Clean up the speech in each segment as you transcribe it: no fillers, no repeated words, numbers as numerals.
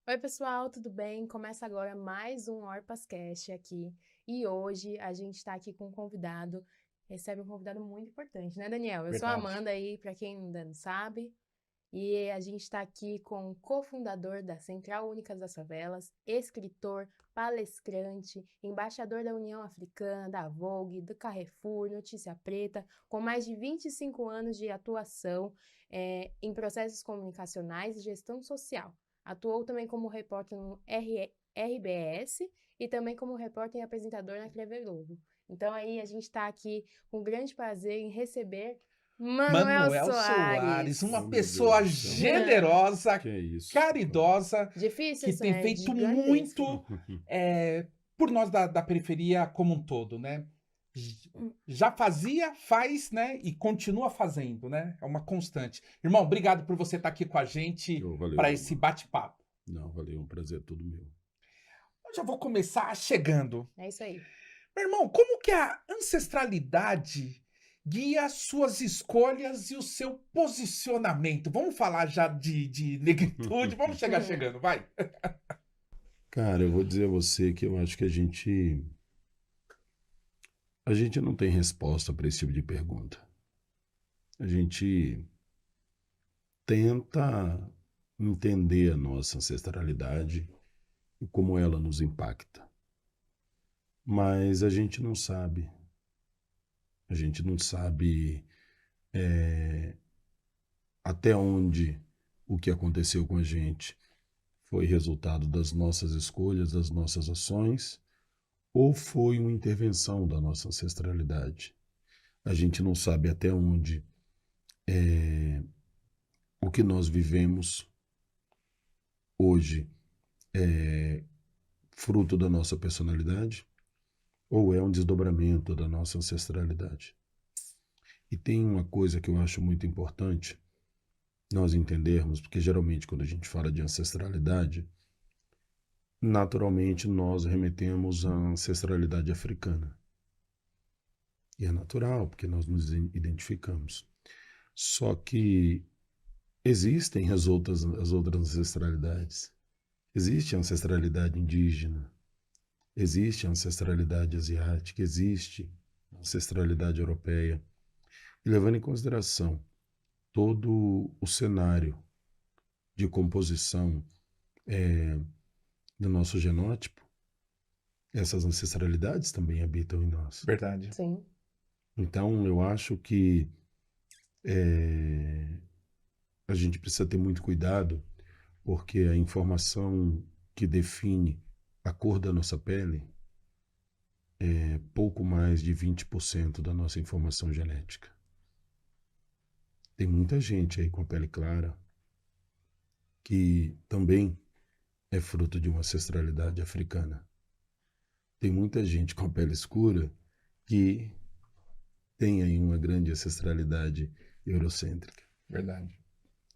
Oi, pessoal, tudo bem? Começa agora mais um OrpasCast aqui. E hoje a gente está aqui com um convidado, recebe um convidado muito importante, né, Daniel? Eu sou a Verdade. Amanda aí, para quem ainda não sabe, e a gente está aqui com o cofundador da Central Única das Favelas, escritor, palestrante, embaixador da União Africana, da Vogue, do Carrefour, Notícia Preta, com mais de 25 anos de atuação em processos comunicacionais e gestão social. Atuou também como repórter no RBS e também como repórter e apresentador na Clever Globo. Então aí a gente está aqui com grande prazer em receber Manuel Manuel Soares, Soares. uma Oh, meu Deus pessoa do céu. generosa, Que é isso, cara? caridosa, Difícil que isso, tem né? feito Gigantesco. muito por nós da periferia como um todo, né? Já fazia, faz, né? E continua fazendo, né? É uma constante. Irmão, obrigado por você estar aqui com a gente Oh, valeu, para meu esse irmão. bate-papo. Não, valeu, um prazer todo meu. Eu já vou começar chegando. É isso aí. Meu irmão, como que a ancestralidade guia suas escolhas e o seu posicionamento? Vamos falar já de negritude? Vamos chegar chegando, vai. Cara, eu vou dizer a você que eu acho que a gente não tem resposta para esse tipo de pergunta. A gente tenta entender a nossa ancestralidade e como ela nos impacta, mas a gente não sabe. A gente não sabe até onde o que aconteceu com a gente foi resultado das nossas escolhas, das nossas ações, ou foi uma intervenção da nossa ancestralidade. A gente não sabe até onde o que nós vivemos hoje é fruto da nossa personalidade ou é um desdobramento da nossa ancestralidade. E tem uma coisa que eu acho muito importante nós entendermos, porque geralmente quando a gente fala de ancestralidade, naturalmente nós remetemos à ancestralidade africana. E é natural, porque nós nos identificamos. Só que existem as outras ancestralidades. Existe a ancestralidade indígena, existe a ancestralidade asiática, existe a ancestralidade europeia. E levando em consideração todo o cenário de composição do nosso genótipo, essas ancestralidades também habitam em nós. Verdade. Sim. Então, eu acho que a gente precisa ter muito cuidado, porque a informação que define a cor da nossa pele é pouco mais de 20% da nossa informação genética. Tem muita gente aí com a pele clara que também é fruto de uma ancestralidade africana. Tem muita gente com a pele escura que tem aí uma grande ancestralidade eurocêntrica. Verdade.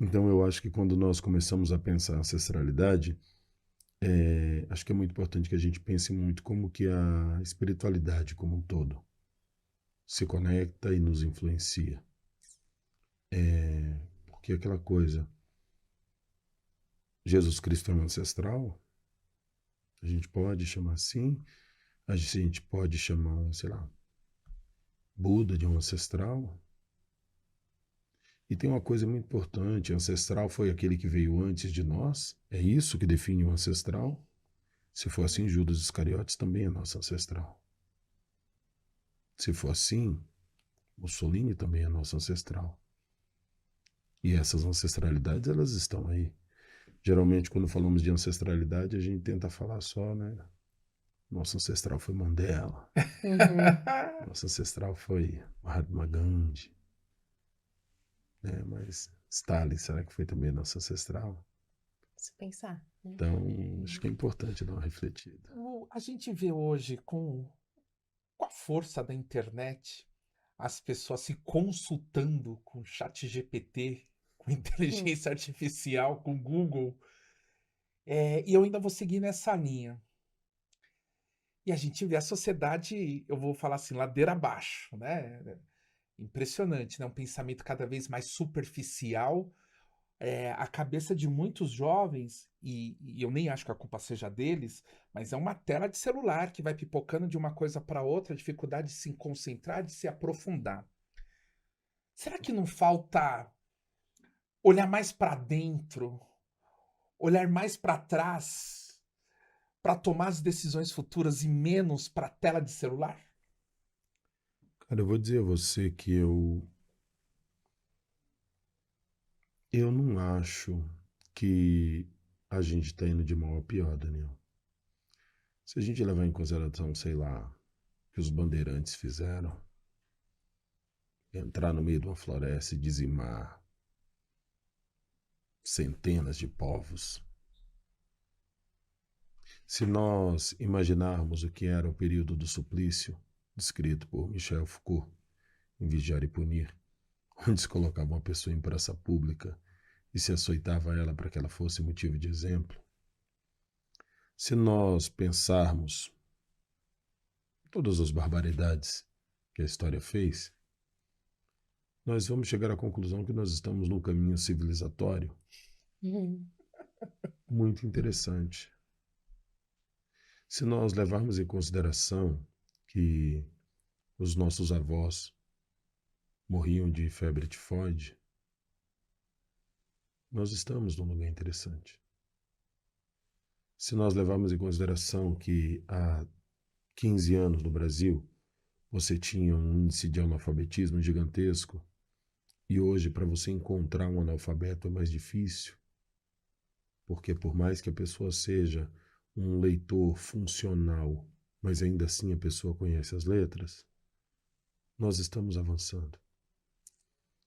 Então eu acho que quando nós começamos a pensar ancestralidade, acho que é muito importante que a gente pense muito como que a espiritualidade como um todo se conecta e nos influencia. Porque aquela coisa, Jesus Cristo é um ancestral, a gente pode chamar assim, a gente pode chamar, sei lá, Buda de um ancestral. E tem uma coisa muito importante, ancestral foi aquele que veio antes de nós, é isso que define o ancestral. Se for assim, Judas Iscariotes também é nosso ancestral. Se for assim, Mussolini também é nosso ancestral. E essas ancestralidades, elas estão aí. Geralmente, quando falamos de ancestralidade, a gente tenta falar só, né? Nosso ancestral foi Mandela. Uhum. Nosso ancestral foi Mahatma Gandhi. Né? Mas Stalin, será que foi também nosso ancestral? Se pensar, né? Então, acho que é importante dar uma refletida. A gente vê hoje com a força da internet as pessoas se consultando com chat GPT, com Hum. inteligência artificial, com Google. E eu ainda vou seguir nessa linha. E a gente vê a sociedade, eu vou falar assim, ladeira abaixo, né? Impressionante, né? Um pensamento cada vez mais superficial, a cabeça de muitos jovens, e eu nem acho que a culpa seja deles, mas é uma tela de celular que vai pipocando de uma coisa para outra, dificuldade de se concentrar, de se aprofundar. Será que não falta olhar mais para dentro, olhar mais para trás, para tomar as decisões futuras e menos para a tela de celular? Cara, eu vou dizer a você que eu não acho que a gente está indo de mal a pior, Daniel. Se a gente levar em consideração, sei lá, o que os bandeirantes fizeram, entrar no meio de uma floresta e dizimar centenas de povos. Se nós imaginarmos o que era o período do suplício, descrito por Michel Foucault em Vigiar e Punir, onde se colocava uma pessoa em praça pública e se açoitava ela para que ela fosse motivo de exemplo. Se nós pensarmos todas as barbaridades que a história fez, nós vamos chegar à conclusão que nós estamos num caminho civilizatório muito interessante. Se nós levarmos em consideração que os nossos avós morriam de febre tifoide, nós estamos num lugar interessante. Se nós levarmos em consideração que há 15 anos no Brasil você tinha um índice de analfabetismo gigantesco e hoje para você encontrar um analfabeto é mais difícil, porque por mais que a pessoa seja um leitor funcional, mas ainda assim a pessoa conhece as letras, nós estamos avançando.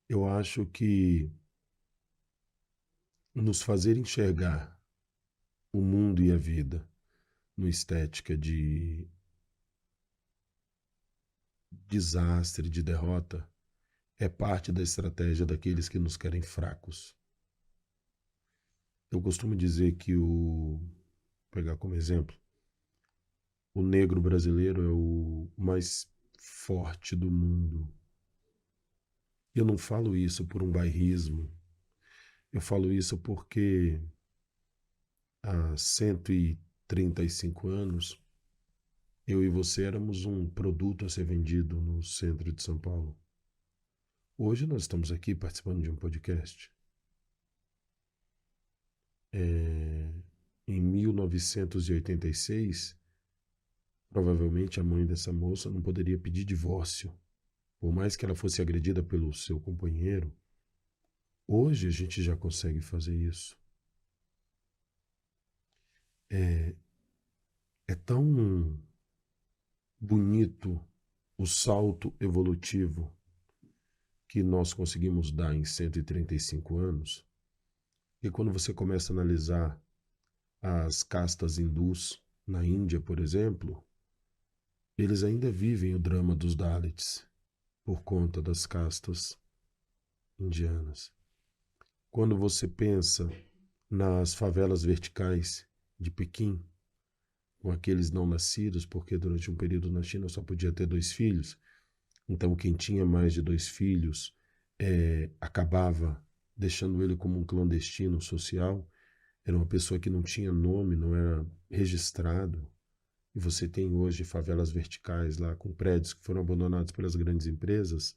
Eu acho que nos fazer enxergar o mundo e a vida numa estética de desastre, de derrota, é parte da estratégia daqueles que nos querem fracos. Eu costumo dizer que pegar como exemplo, o negro brasileiro é o mais forte do mundo. Eu não falo isso por um bairrismo. Eu falo isso porque há 135 anos, eu e você éramos um produto a ser vendido no centro de São Paulo. Hoje nós estamos aqui participando de um podcast. Em 1986, provavelmente a mãe dessa moça não poderia pedir divórcio, por mais que ela fosse agredida pelo seu companheiro. Hoje a gente já consegue fazer isso. É tão bonito o salto evolutivo que nós conseguimos dar em 135 anos, e quando você começa a analisar as castas hindus na Índia, por exemplo, eles ainda vivem o drama dos Dalits por conta das castas indianas. Quando você pensa nas favelas verticais de Pequim, com aqueles não nascidos, porque durante um período na China só podia ter 2 filhos, então quem tinha mais de 2 filhos acabava deixando ele como um clandestino social, era uma pessoa que não tinha nome, não era registrado. E você tem hoje favelas verticais lá com prédios que foram abandonados pelas grandes empresas,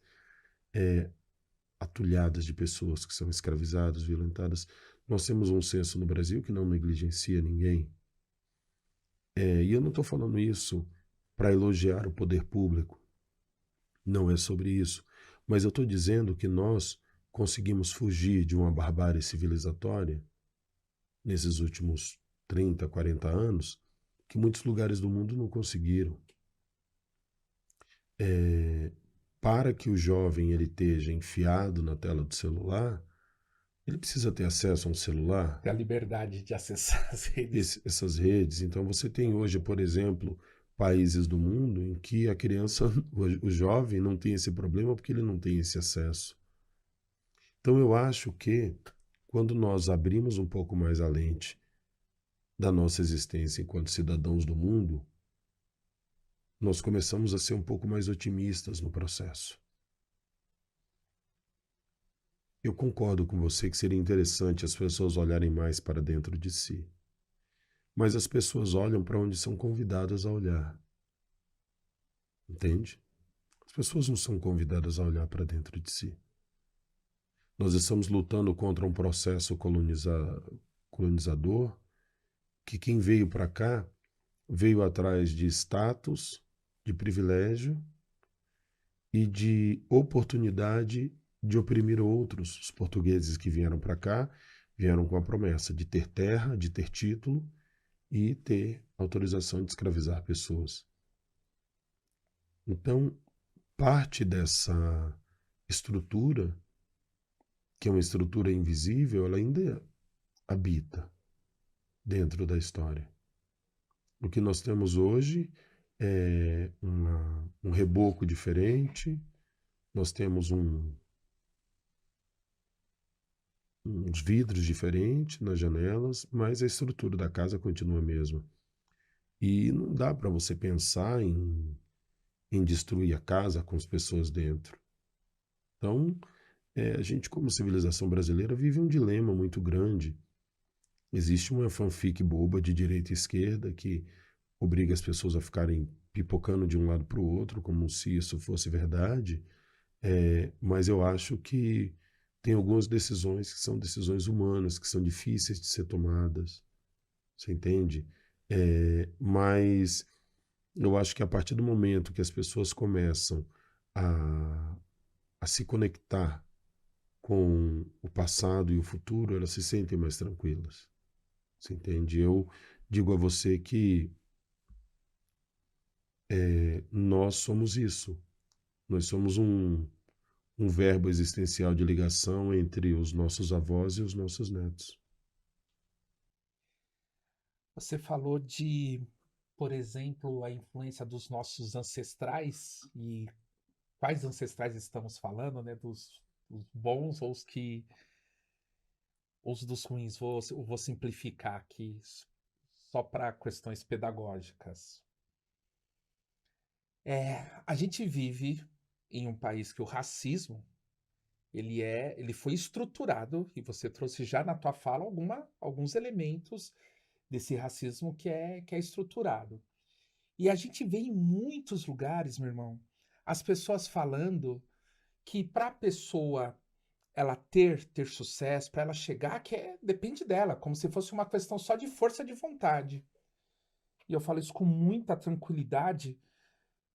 atulhadas de pessoas que são escravizadas, violentadas. Nós temos um censo no Brasil que não negligencia ninguém. E eu não estou falando isso para elogiar o poder público. Não é sobre isso. Mas eu estou dizendo que nós conseguimos fugir de uma barbárie civilizatória nesses últimos 30, 40 anos, que muitos lugares do mundo não conseguiram. Para que o jovem ele esteja enfiado na tela do celular, ele precisa ter acesso a um celular. Ter a liberdade de acessar as redes. Essas redes. Então você tem hoje, por exemplo, países do mundo em que a criança, o jovem não tem esse problema porque ele não tem esse acesso. Então eu acho que quando nós abrimos um pouco mais a lente da nossa existência enquanto cidadãos do mundo, nós começamos a ser um pouco mais otimistas no processo. Eu concordo com você que seria interessante as pessoas olharem mais para dentro de si. Mas as pessoas olham para onde são convidadas a olhar. Entende? As pessoas não são convidadas a olhar para dentro de si. Nós estamos lutando contra um processo colonizador que quem veio para cá veio atrás de status, de privilégio e de oportunidade de oprimir outros. Os portugueses que vieram para cá vieram com a promessa de ter terra, de ter título e ter autorização de escravizar pessoas. Então, parte dessa estrutura, que é uma estrutura invisível, ela ainda habita dentro da história. O que nós temos hoje é um reboco diferente, nós temos uns vidros diferentes nas janelas, mas a estrutura da casa continua a mesma. E não dá para você pensar em destruir a casa com as pessoas dentro. Então, a gente, como civilização brasileira, vive um dilema muito grande. Existe uma fanfic boba de direita e esquerda que obriga as pessoas a ficarem pipocando de um lado para o outro, como se isso fosse verdade. Mas eu acho que tem algumas decisões que são decisões humanas, que são difíceis de ser tomadas. Você entende? Mas eu acho que a partir do momento que as pessoas começam a se conectar com o passado e o futuro, elas se sentem mais tranquilas. Você entende? Eu digo a você que nós somos isso. Nós somos um verbo existencial de ligação entre os nossos avós e os nossos netos. Você falou de, por exemplo, a influência dos nossos ancestrais, e quais ancestrais estamos falando, né? Dos bons ou os dos ruins. Vou simplificar aqui só para questões pedagógicas. A gente vive em um país que o racismo ele foi estruturado, e você trouxe já na tua fala alguns elementos desse racismo que é estruturado. E a gente vê em muitos lugares, meu irmão, as pessoas falando que para a pessoa ela ter sucesso, para ela chegar, depende dela, como se fosse uma questão só de força de vontade. E eu falo isso com muita tranquilidade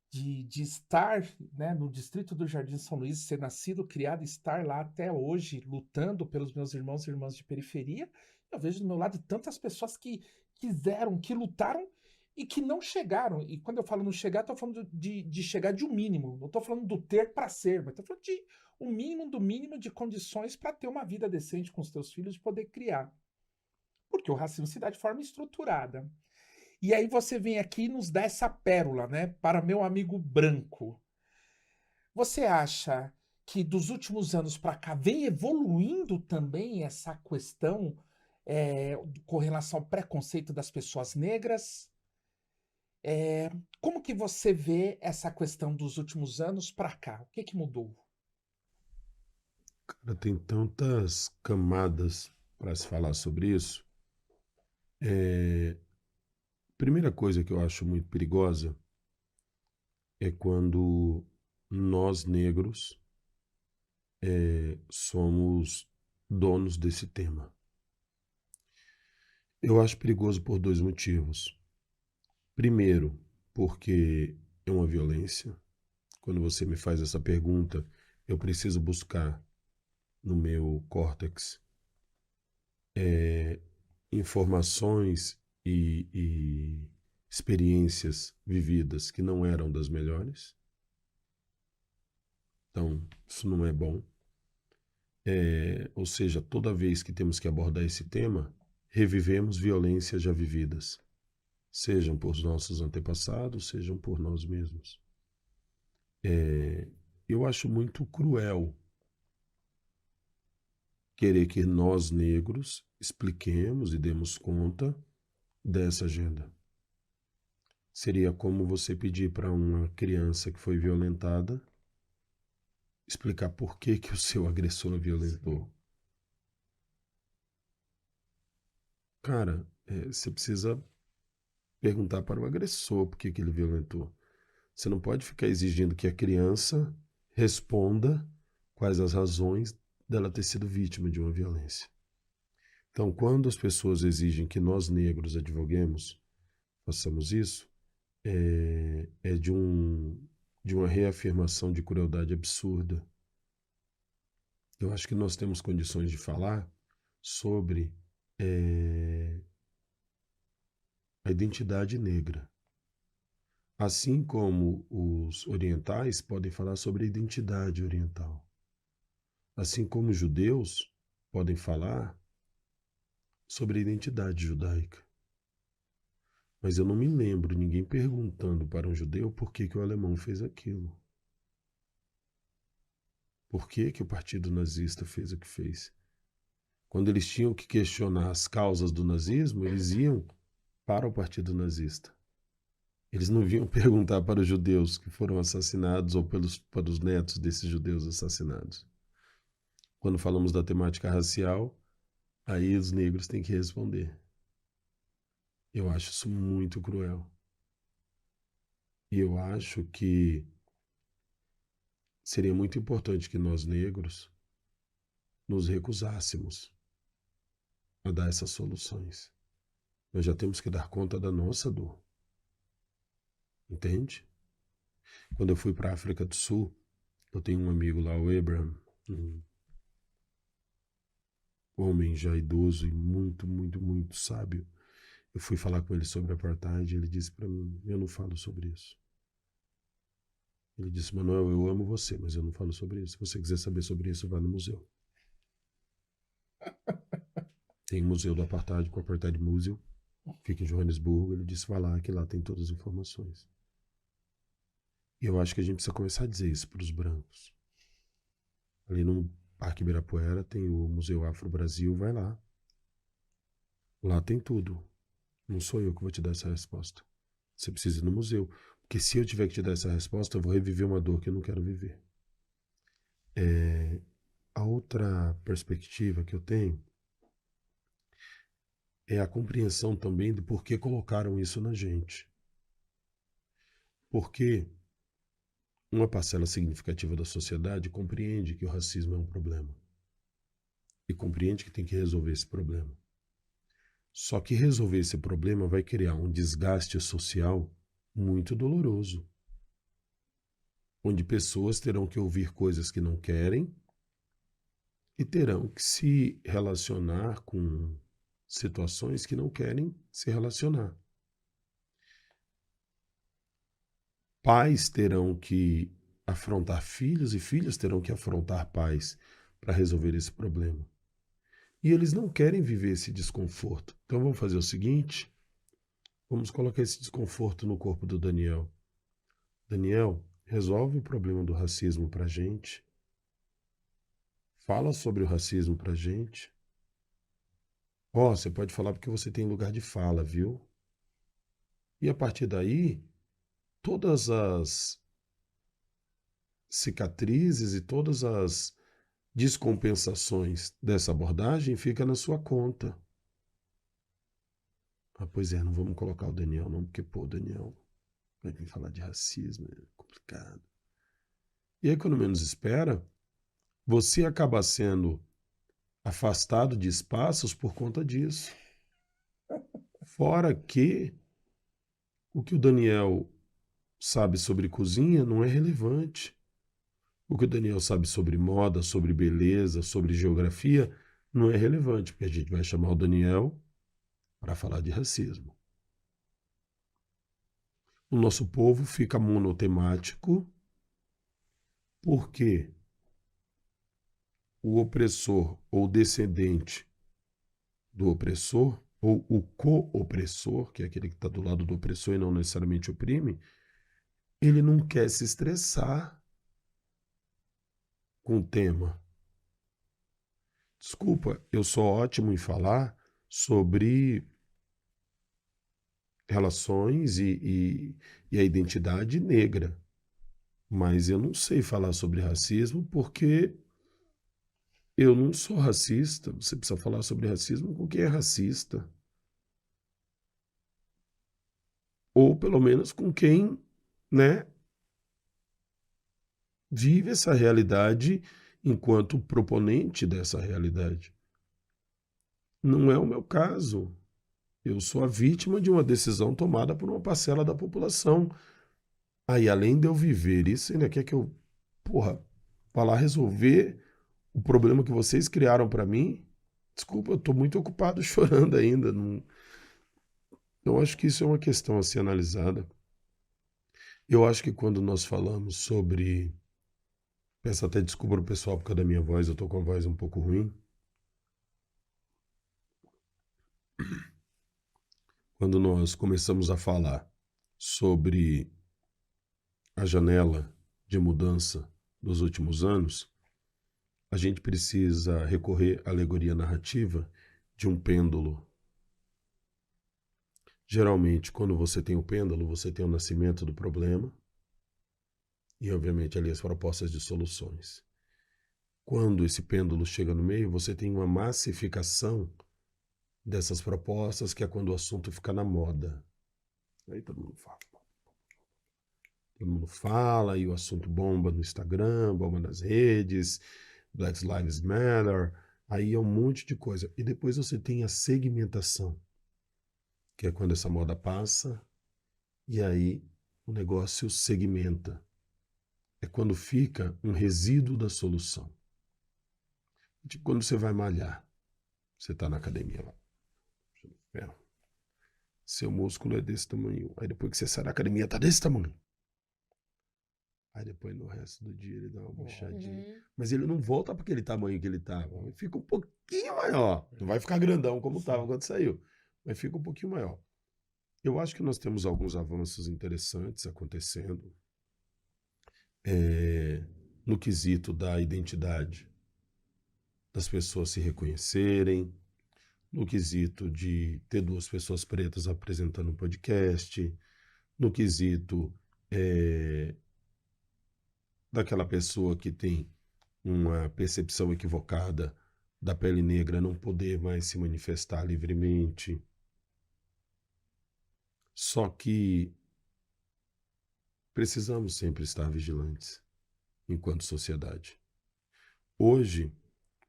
de estar, né, no distrito do Jardim São Luís, ser nascido, criado, estar lá até hoje, lutando pelos meus irmãos e irmãs de periferia. Eu vejo do meu lado tantas pessoas que quiseram, que lutaram e que não chegaram. E quando eu falo não chegar, estou falando de chegar de um mínimo. Não estou falando do ter para ser, mas estou falando de um mínimo do mínimo de condições para ter uma vida decente com os teus filhos e poder criar. Porque o racismo se dá de forma estruturada. E aí você vem aqui e nos dá essa pérola, né? Para meu amigo branco. Você acha que dos últimos anos para cá vem evoluindo também essa questão com relação ao preconceito das pessoas negras? Como que você vê essa questão dos últimos anos para cá? O que mudou? Cara, tem tantas camadas para se falar sobre isso. Primeira coisa que eu acho muito perigosa é quando nós negros somos donos desse tema. Eu acho perigoso por dois motivos. Primeiro, porque é uma violência. Quando você me faz essa pergunta, eu preciso buscar no meu córtex informações e experiências vividas que não eram das melhores. Então, isso não é bom. Ou seja, toda vez que temos que abordar esse tema, revivemos violências já vividas, sejam por nossos antepassados, sejam por nós mesmos. Eu acho muito cruel querer que nós negros expliquemos e demos conta dessa agenda. Seria como você pedir para uma criança que foi violentada explicar por que que o seu agressor violentou. Cara, você precisa perguntar para o agressor por que que ele violentou. Você não pode ficar exigindo que a criança responda quais as razões dela ter sido vítima de uma violência. Então, quando as pessoas exigem que nós negros advoguemos, façamos isso, é de uma reafirmação de crueldade absurda. Eu acho que nós temos condições de falar sobre a identidade negra. Assim como os orientais podem falar sobre a identidade oriental. Assim como os judeus podem falar sobre a identidade judaica. Mas eu não me lembro ninguém perguntando para um judeu por que que o alemão fez aquilo. Por que que o partido nazista fez o que fez? Quando eles tinham que questionar as causas do nazismo, eles iam para o partido nazista. Eles não vinham perguntar para os judeus que foram assassinados ou para os netos desses judeus assassinados. Quando falamos da temática racial, aí os negros têm que responder. Eu acho isso muito cruel. E eu acho que seria muito importante que nós negros nos recusássemos a dar essas soluções. Nós já temos que dar conta da nossa dor. Entende? Quando eu fui para a África do Sul, eu tenho um amigo lá, o Abraham, um homem já idoso e muito, muito, muito sábio. Eu fui falar com ele sobre apartheid e ele disse para mim, eu não falo sobre isso. Ele disse, Manuel, eu amo você, mas eu não falo sobre isso. Se você quiser saber sobre isso, vá no museu. Tem o Museu do Apartheid, com o Apartheid Museum, fica em Joanesburgo. Ele disse, vá lá, que lá tem todas as informações. E eu acho que a gente precisa começar a dizer isso para os brancos. Ali no Parque Ibirapuera tem o Museu Afro-Brasil, vai lá. Lá tem tudo. Não sou eu que vou te dar essa resposta. Você precisa ir no museu. Porque se eu tiver que te dar essa resposta, eu vou reviver uma dor que eu não quero viver. A outra perspectiva que eu tenho é a compreensão também do porquê colocaram isso na gente. Porque uma parcela significativa da sociedade compreende que o racismo é um problema. E compreende que tem que resolver esse problema. Só que resolver esse problema vai criar um desgaste social muito doloroso, onde pessoas terão que ouvir coisas que não querem e terão que se relacionar com situações que não querem se relacionar. Pais terão que afrontar filhos e filhos terão que afrontar pais para resolver esse problema. E eles não querem viver esse desconforto. Então vamos fazer o seguinte, vamos colocar esse desconforto no corpo do Daniel. Daniel, resolve o problema do racismo pra gente. Fala sobre o racismo pra gente. Você pode falar porque você tem lugar de fala, viu? E a partir daí, todas as cicatrizes e todas as descompensações dessa abordagem ficam na sua conta. Pois é, não vamos colocar o Daniel não, porque, o Daniel vai vir falar de racismo, é complicado. E aí, quando menos espera, você acaba sendo afastado de espaços por conta disso. Fora que o que o Daniel sabe sobre cozinha não é relevante. O que o Daniel sabe sobre moda, sobre beleza, sobre geografia, não é relevante, porque a gente vai chamar o Daniel para falar de racismo. O nosso povo fica monotemático porque o opressor ou descendente do opressor, ou o co-opressor, que é aquele que está do lado do opressor e não necessariamente oprime, ele não quer se estressar com o tema. Desculpa, eu sou ótimo em falar sobre relações e a identidade negra. Mas eu não sei falar sobre racismo porque eu não sou racista. Você precisa falar sobre racismo com quem é racista. Ou pelo menos com quem, né, vive essa realidade enquanto proponente dessa realidade. Não é o meu caso. Eu sou a vítima de uma decisão tomada por uma parcela da população. Aí, além de eu viver isso, ainda quer que eu, vá lá resolver o problema que vocês criaram para mim? Desculpa, eu estou muito ocupado chorando ainda. Não... Eu acho que isso é uma questão a ser analisada. Eu acho que quando nós falamos sobre... Peço até desculpa pro pessoal por causa da minha voz, eu estou com a voz um pouco ruim. Quando nós começamos a falar sobre a janela de mudança dos últimos anos, a gente precisa recorrer à alegoria narrativa de um pêndulo. Geralmente, quando você tem o pêndulo, você tem o nascimento do problema e, obviamente, ali as propostas de soluções. Quando esse pêndulo chega no meio, você tem uma massificação dessas propostas, que é quando o assunto fica na moda. Aí todo mundo fala. Todo mundo fala e o assunto bomba no Instagram, bomba nas redes, Black Lives Matter, aí é um monte de coisa. E depois você tem a segmentação, que é quando essa moda passa e aí o negócio segmenta. É quando fica um resíduo da solução. Tipo quando você vai malhar, você está na academia lá. Seu músculo é desse tamanho. Aí depois que você sai da academia, está desse tamanho. Aí depois no resto do dia ele dá uma murchadinha. Uhum. Mas ele não volta para aquele tamanho que ele estava. Ele fica um pouquinho maior. Não vai ficar grandão como estava quando saiu. Mas fica um pouquinho maior. Eu acho que nós temos alguns avanços interessantes acontecendo no quesito da identidade, das pessoas se reconhecerem, no quesito de ter duas pessoas pretas apresentando um podcast, no quesito daquela pessoa que tem uma percepção equivocada da pele negra não poder mais se manifestar livremente. Só que precisamos sempre estar vigilantes enquanto sociedade. Hoje,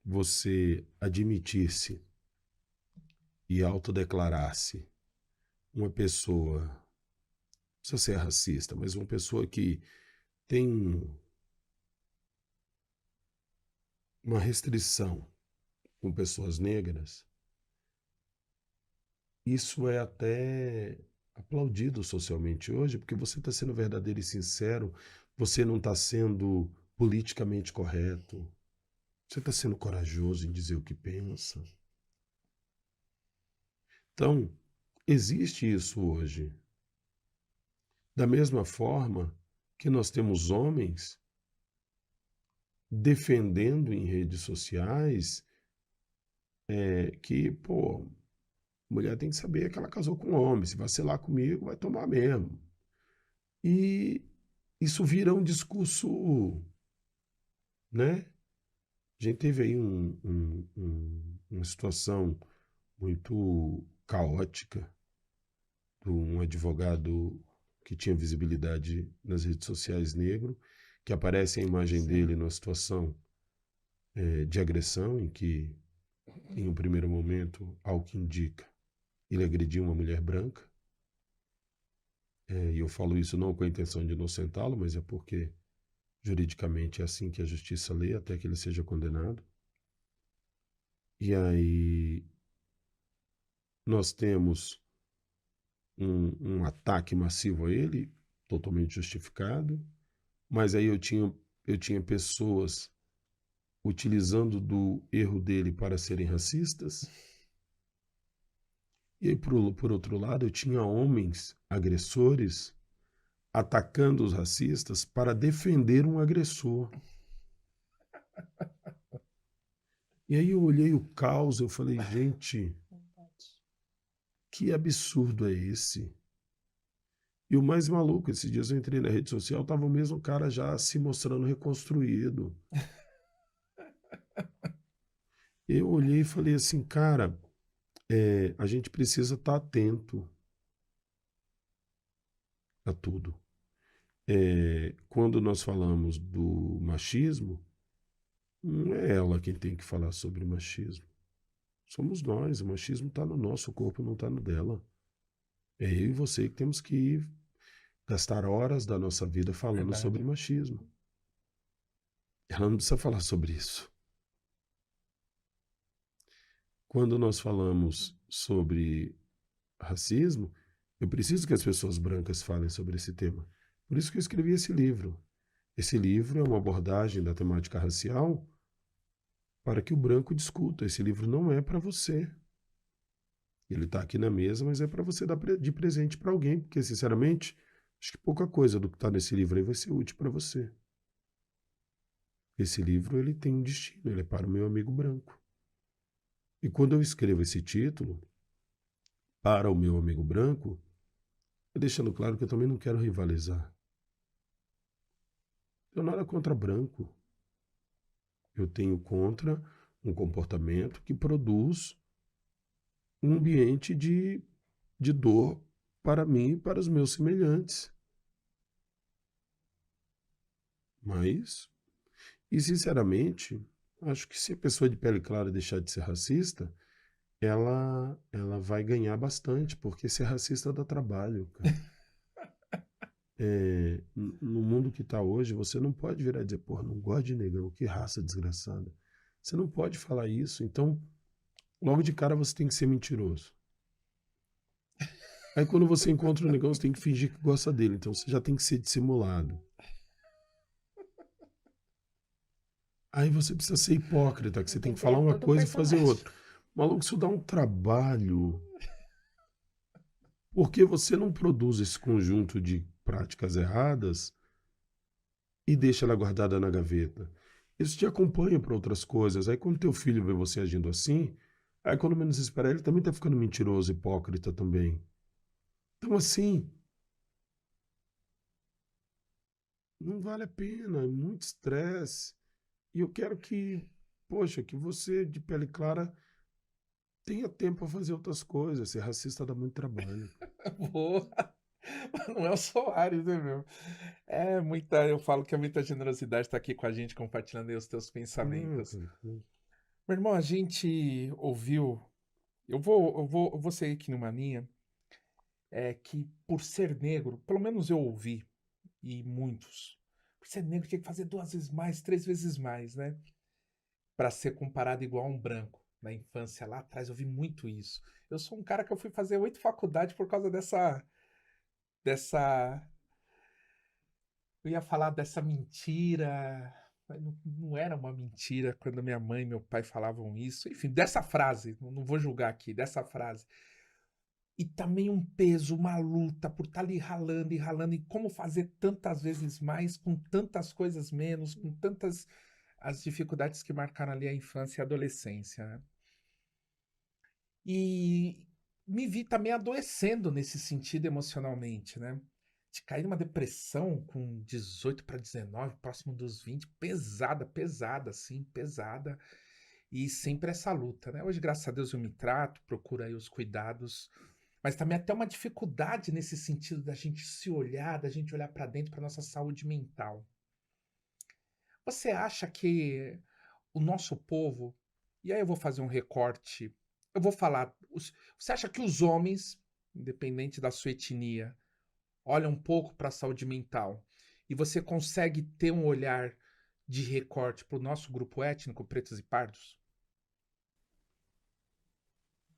você admitir-se e autodeclarar-se uma pessoa, não precisa ser racista, mas uma pessoa que tem uma restrição com pessoas negras, isso é até aplaudido socialmente hoje, porque você está sendo verdadeiro e sincero, você não está sendo politicamente correto, você está sendo corajoso em dizer o que pensa. Então, existe isso hoje. Da mesma forma que nós temos homens defendendo em redes sociais que, mulher tem que saber que ela casou com um homem, se vacilar comigo, vai tomar mesmo. E isso vira um discurso, né? A gente teve aí uma situação muito caótica de um advogado que tinha visibilidade nas redes sociais negro, que aparece a imagem dele numa situação de agressão, em que, em um primeiro momento, ao que indica, ele agrediu uma mulher branca. E eu falo isso não com a intenção de inocentá-lo, mas é porque juridicamente é assim que a justiça lê, até que ele seja condenado. E aí nós temos um ataque massivo a ele, totalmente justificado, mas aí eu tinha pessoas utilizando do erro dele para serem racistas. E aí, por outro lado, eu tinha homens agressores atacando os racistas para defender um agressor. E aí eu olhei o caos, eu falei, gente, que absurdo é esse? E o mais maluco, esses dias eu entrei na rede social, tava o mesmo cara já se mostrando reconstruído. Eu olhei e falei assim, cara, a gente precisa estar atento a tudo. Quando nós falamos do machismo, não é ela quem tem que falar sobre machismo. Somos nós, o machismo está no nosso corpo, não está no dela. É eu e você que temos que gastar horas da nossa vida falando sobre Verdade. machismo. Ela não precisa falar sobre isso. Quando nós falamos sobre racismo, eu preciso que as pessoas brancas falem sobre esse tema. Por isso que eu escrevi esse livro. Esse livro é uma abordagem da temática racial para que o branco discuta. Esse livro não é para você. Ele está aqui na mesa, mas é para você dar de presente para alguém, porque, sinceramente, acho que pouca coisa do que está nesse livro aí vai ser útil para você. Esse livro ele tem um destino, ele é para o meu amigo branco. E quando eu escrevo esse título, para o meu amigo branco, eu deixando claro que eu também não quero rivalizar. Eu nada contra branco. Eu tenho contra um comportamento que produz um ambiente de dor para mim e para os meus semelhantes. Mas, e sinceramente, acho que se a pessoa de pele clara deixar de ser racista, ela vai ganhar bastante, porque ser racista dá trabalho, cara. No mundo que está hoje, você não pode virar e dizer, porra, não gosto de negão, que raça desgraçada. Você não pode falar isso, então, logo de cara você tem que ser mentiroso. Aí quando você encontra o negão, você tem que fingir que gosta dele, então você já tem que ser dissimulado. Aí você precisa ser hipócrita, que você tem que falar Criar uma todo o coisa e fazer personagem. outra. Maluco, isso dá um trabalho. Porque você não produz esse conjunto de práticas erradas e deixa ela guardada na gaveta. Isso te acompanha para outras coisas. Aí quando teu filho vê você agindo assim, aí quando menos espera, ele também tá ficando mentiroso, hipócrita também. Então assim, não vale a pena, é muito estresse. E eu quero que, poxa, que você de pele clara tenha tempo para fazer outras coisas. Ser racista dá muito trabalho. Boa. Não é o Soares, né, meu? É muita. Eu falo que é muita generosidade estar aqui com a gente, compartilhando aí os teus Não, pensamentos. cara. Meu irmão, a gente ouviu. Eu vou seguir aqui numa linha que, por ser negro, pelo menos eu ouvi, e muitos, por ser negro tinha que fazer 2 vezes mais, 3 vezes mais, né? Para ser comparado igual a um branco. Na infância, lá atrás, eu vi muito isso. Eu sou um cara que eu fui fazer 8 faculdades por causa dessa. Eu ia falar dessa mentira, mas não era uma mentira quando minha mãe e meu pai falavam isso. Enfim, dessa frase, não vou julgar aqui, dessa frase. E também um peso, uma luta por estar ali ralando e ralando, e como fazer tantas vezes mais, com tantas coisas menos, com tantas as dificuldades que marcaram ali a infância e a adolescência, né? E me vi também adoecendo nesse sentido emocionalmente, né? De cair numa depressão com 18 para 19, próximo dos 20, pesada, pesada, assim, pesada. E sempre essa luta, né? Hoje, graças a Deus, eu me trato, procuro aí os cuidados, mas também até uma dificuldade nesse sentido da gente se olhar, da gente olhar para dentro, para nossa saúde mental. Você acha que o nosso povo, e aí eu vou fazer um recorte, eu vou falar, você acha que os homens, independente da sua etnia, olham um pouco para a saúde mental e você consegue ter um olhar de recorte para o nosso grupo étnico, pretos e pardos?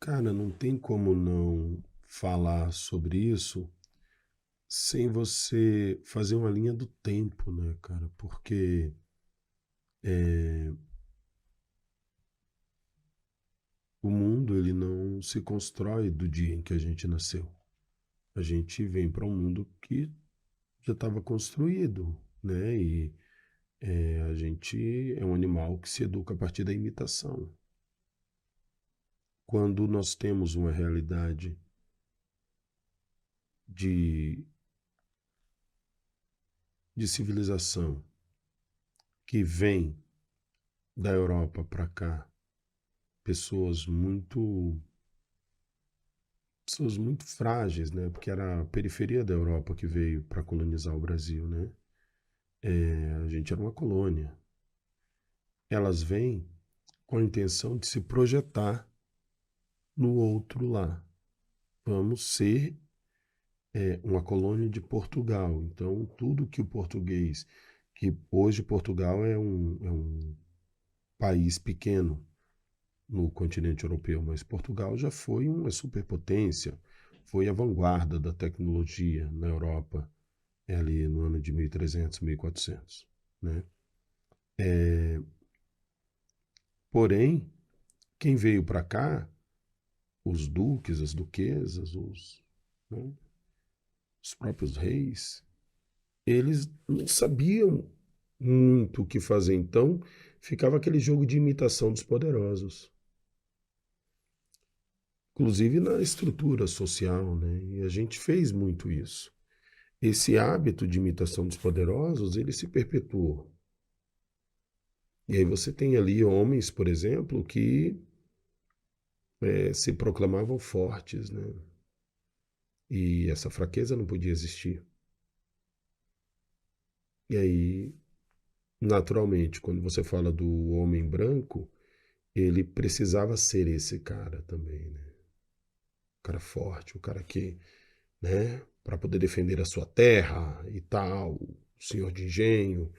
Cara, não tem como não falar sobre isso sem você fazer uma linha do tempo, né, cara? Porque é, o mundo ele não se constrói do dia em que a gente nasceu. A gente vem para um mundo que já estava construído, né? E a gente é um animal que se educa a partir da imitação. Quando nós temos uma realidade de de civilização que vem da Europa para cá, pessoas muito frágeis, né? Porque era a periferia da Europa que veio para colonizar o Brasil, né? A gente era uma colônia. Elas vêm com a intenção de se projetar no outro lá. Vamos ser uma colônia de Portugal. Então, tudo que o português, que hoje Portugal é um país pequeno no continente europeu, mas Portugal já foi uma superpotência, foi a vanguarda da tecnologia na Europa, ali no ano de 1300, 1400, né? Porém, quem veio para cá, os duques, as duquesas, né, os próprios reis, eles não sabiam muito o que fazer. Então, ficava aquele jogo de imitação dos poderosos. Inclusive na estrutura social, né? E a gente fez muito isso. Esse hábito de imitação dos poderosos, ele se perpetuou. E aí você tem ali homens, por exemplo, que se proclamavam fortes, né? E essa fraqueza não podia existir. E aí, naturalmente, quando você fala do homem branco, ele precisava ser esse cara também, né? O cara forte, o cara que, né, para poder defender a sua terra e tal, o senhor de engenho.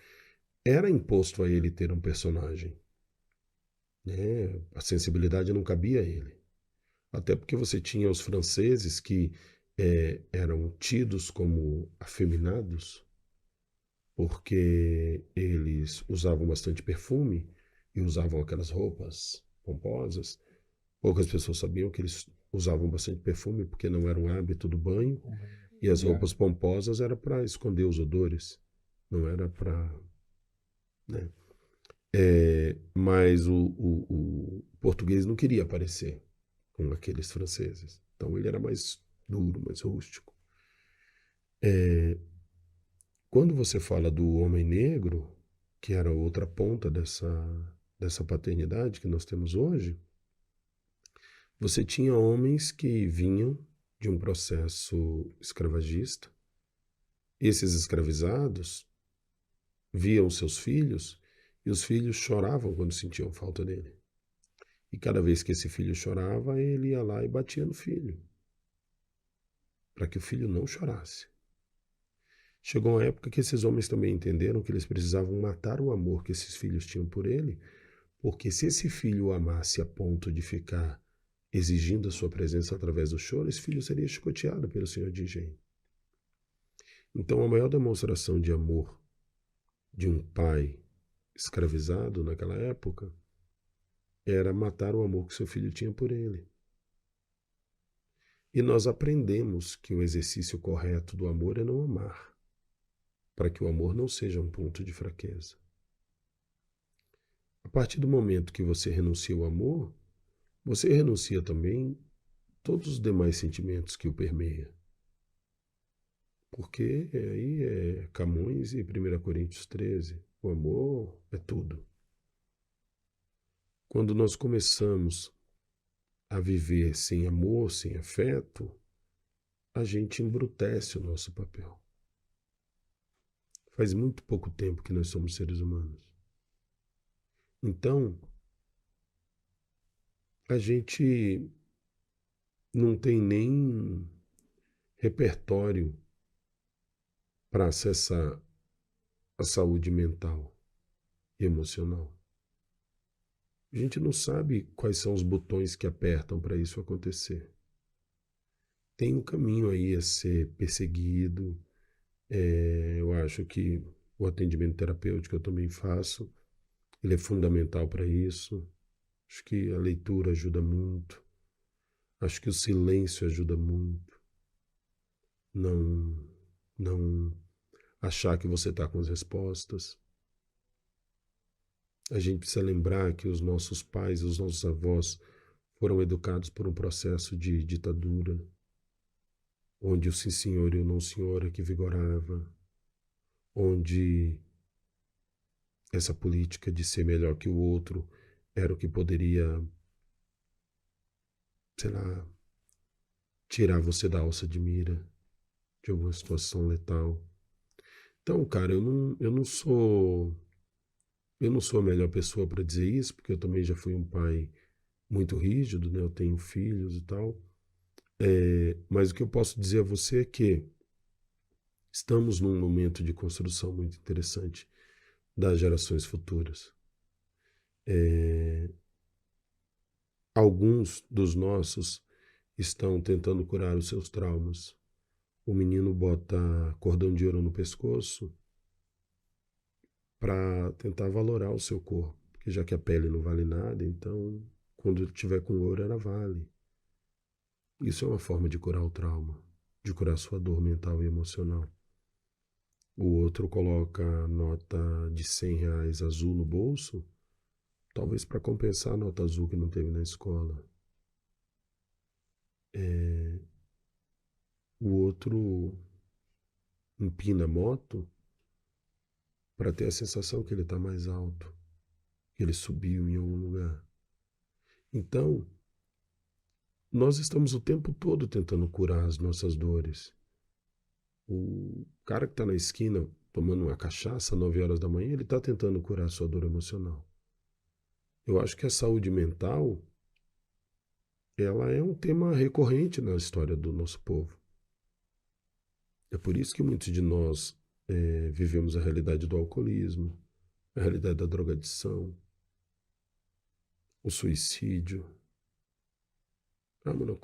Era imposto a ele ter um personagem, né? A sensibilidade não cabia a ele. Até porque você tinha os franceses que eram tidos como afeminados, porque eles usavam bastante perfume e usavam aquelas roupas pomposas. Poucas pessoas sabiam que eles usavam bastante perfume porque não era um hábito do banho, e as roupas pomposas era para esconder os odores, não era para, né? Mas o português não queria aparecer com aqueles franceses. Então ele era mais duro, mais rústico. Quando você fala do homem negro, que era outra ponta dessa paternidade que nós temos hoje, você tinha homens que vinham de um processo escravagista. Esses escravizados viam seus filhos e os filhos choravam quando sentiam falta dele. E cada vez que esse filho chorava, ele ia lá e batia no filho, para que o filho não chorasse. Chegou uma época que esses homens também entenderam que eles precisavam matar o amor que esses filhos tinham por ele, porque se esse filho o amasse a ponto de ficar exigindo a sua presença através do choro, esse filho seria chicoteado pelo senhor de engenho. Então a maior demonstração de amor de um pai escravizado naquela época era matar o amor que seu filho tinha por ele. E nós aprendemos que o exercício correto do amor é não amar, para que o amor não seja um ponto de fraqueza. A partir do momento que você renuncia ao amor, você renuncia também todos os demais sentimentos que o permeiam. Porque aí é Camões e 1 Coríntios 13, o amor é tudo. Quando nós começamos a viver sem amor, sem afeto, a gente embrutece o nosso papel. Faz muito pouco tempo que nós somos seres humanos. Então, a gente não tem nem repertório para acessar a saúde mental e emocional. A gente não sabe quais são os botões que apertam para isso acontecer. Tem um caminho aí a ser perseguido. Eu acho que o atendimento terapêutico eu também faço. Ele é fundamental para isso. Acho que a leitura ajuda muito. Acho que o silêncio ajuda muito. Não achar que você está com as respostas. A gente precisa lembrar que os nossos pais, os nossos avós foram educados por um processo de ditadura, onde o sim senhor e o não senhor é que vigorava, onde essa política de ser melhor que o outro era o que poderia, sei lá, tirar você da alça de mira de alguma situação letal. Então, cara, eu não sou a melhor pessoa para dizer isso, porque eu também já fui um pai muito rígido, né? Eu tenho filhos e tal. Mas o que eu posso dizer a você é que estamos num momento de construção muito interessante das gerações futuras. Alguns dos nossos estão tentando curar os seus traumas. O menino bota cordão de ouro no pescoço para tentar valorar o seu corpo, porque já que a pele não vale nada, então quando tiver com ouro ela vale. Isso é uma forma de curar o trauma, de curar sua dor mental e emocional. O outro coloca nota de R$ 100 azul no bolso, talvez para compensar a nota azul que não teve na escola. O outro empina a moto para ter a sensação que ele está mais alto, que ele subiu em algum lugar. Então, nós estamos o tempo todo tentando curar as nossas dores. O cara que está na esquina tomando uma cachaça às 9 horas da manhã, ele está tentando curar a sua dor emocional. Eu acho que a saúde mental, ela é um tema recorrente na história do nosso povo. É por isso que muitos de nós vivemos a realidade do alcoolismo, a realidade da drogadição, o suicídio. Ah, mano,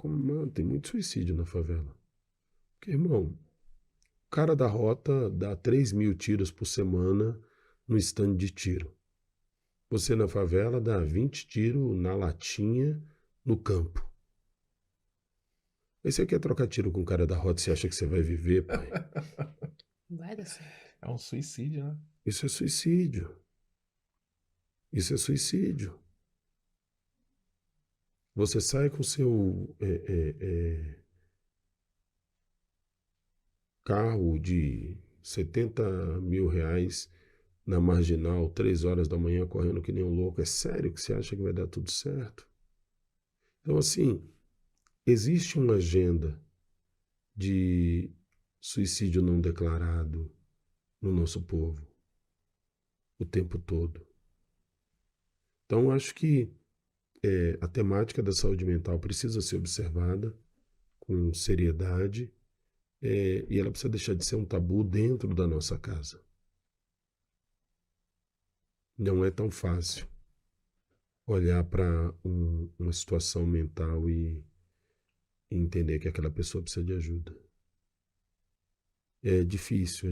tem muito suicídio na favela. Porque, irmão, o cara da rota dá 3.000 tiros por semana no stand de tiro. Você na favela dá 20 tiros na latinha no campo. Aí você quer trocar tiro com o cara da rota, você acha que você vai viver, pai? Vai dar certo. É um suicídio, né? Isso é suicídio. Isso é suicídio. Você sai com seu carro de R$ 70.000 na marginal, 3 horas da manhã, correndo que nem um louco. É sério que você acha que vai dar tudo certo? Então, assim, existe uma agenda de suicídio não declarado no nosso povo o tempo todo. Então, acho que a temática da saúde mental precisa ser observada com seriedade e ela precisa deixar de ser um tabu dentro da nossa casa. Não é tão fácil olhar para uma situação mental e entender que aquela pessoa precisa de ajuda. É difícil,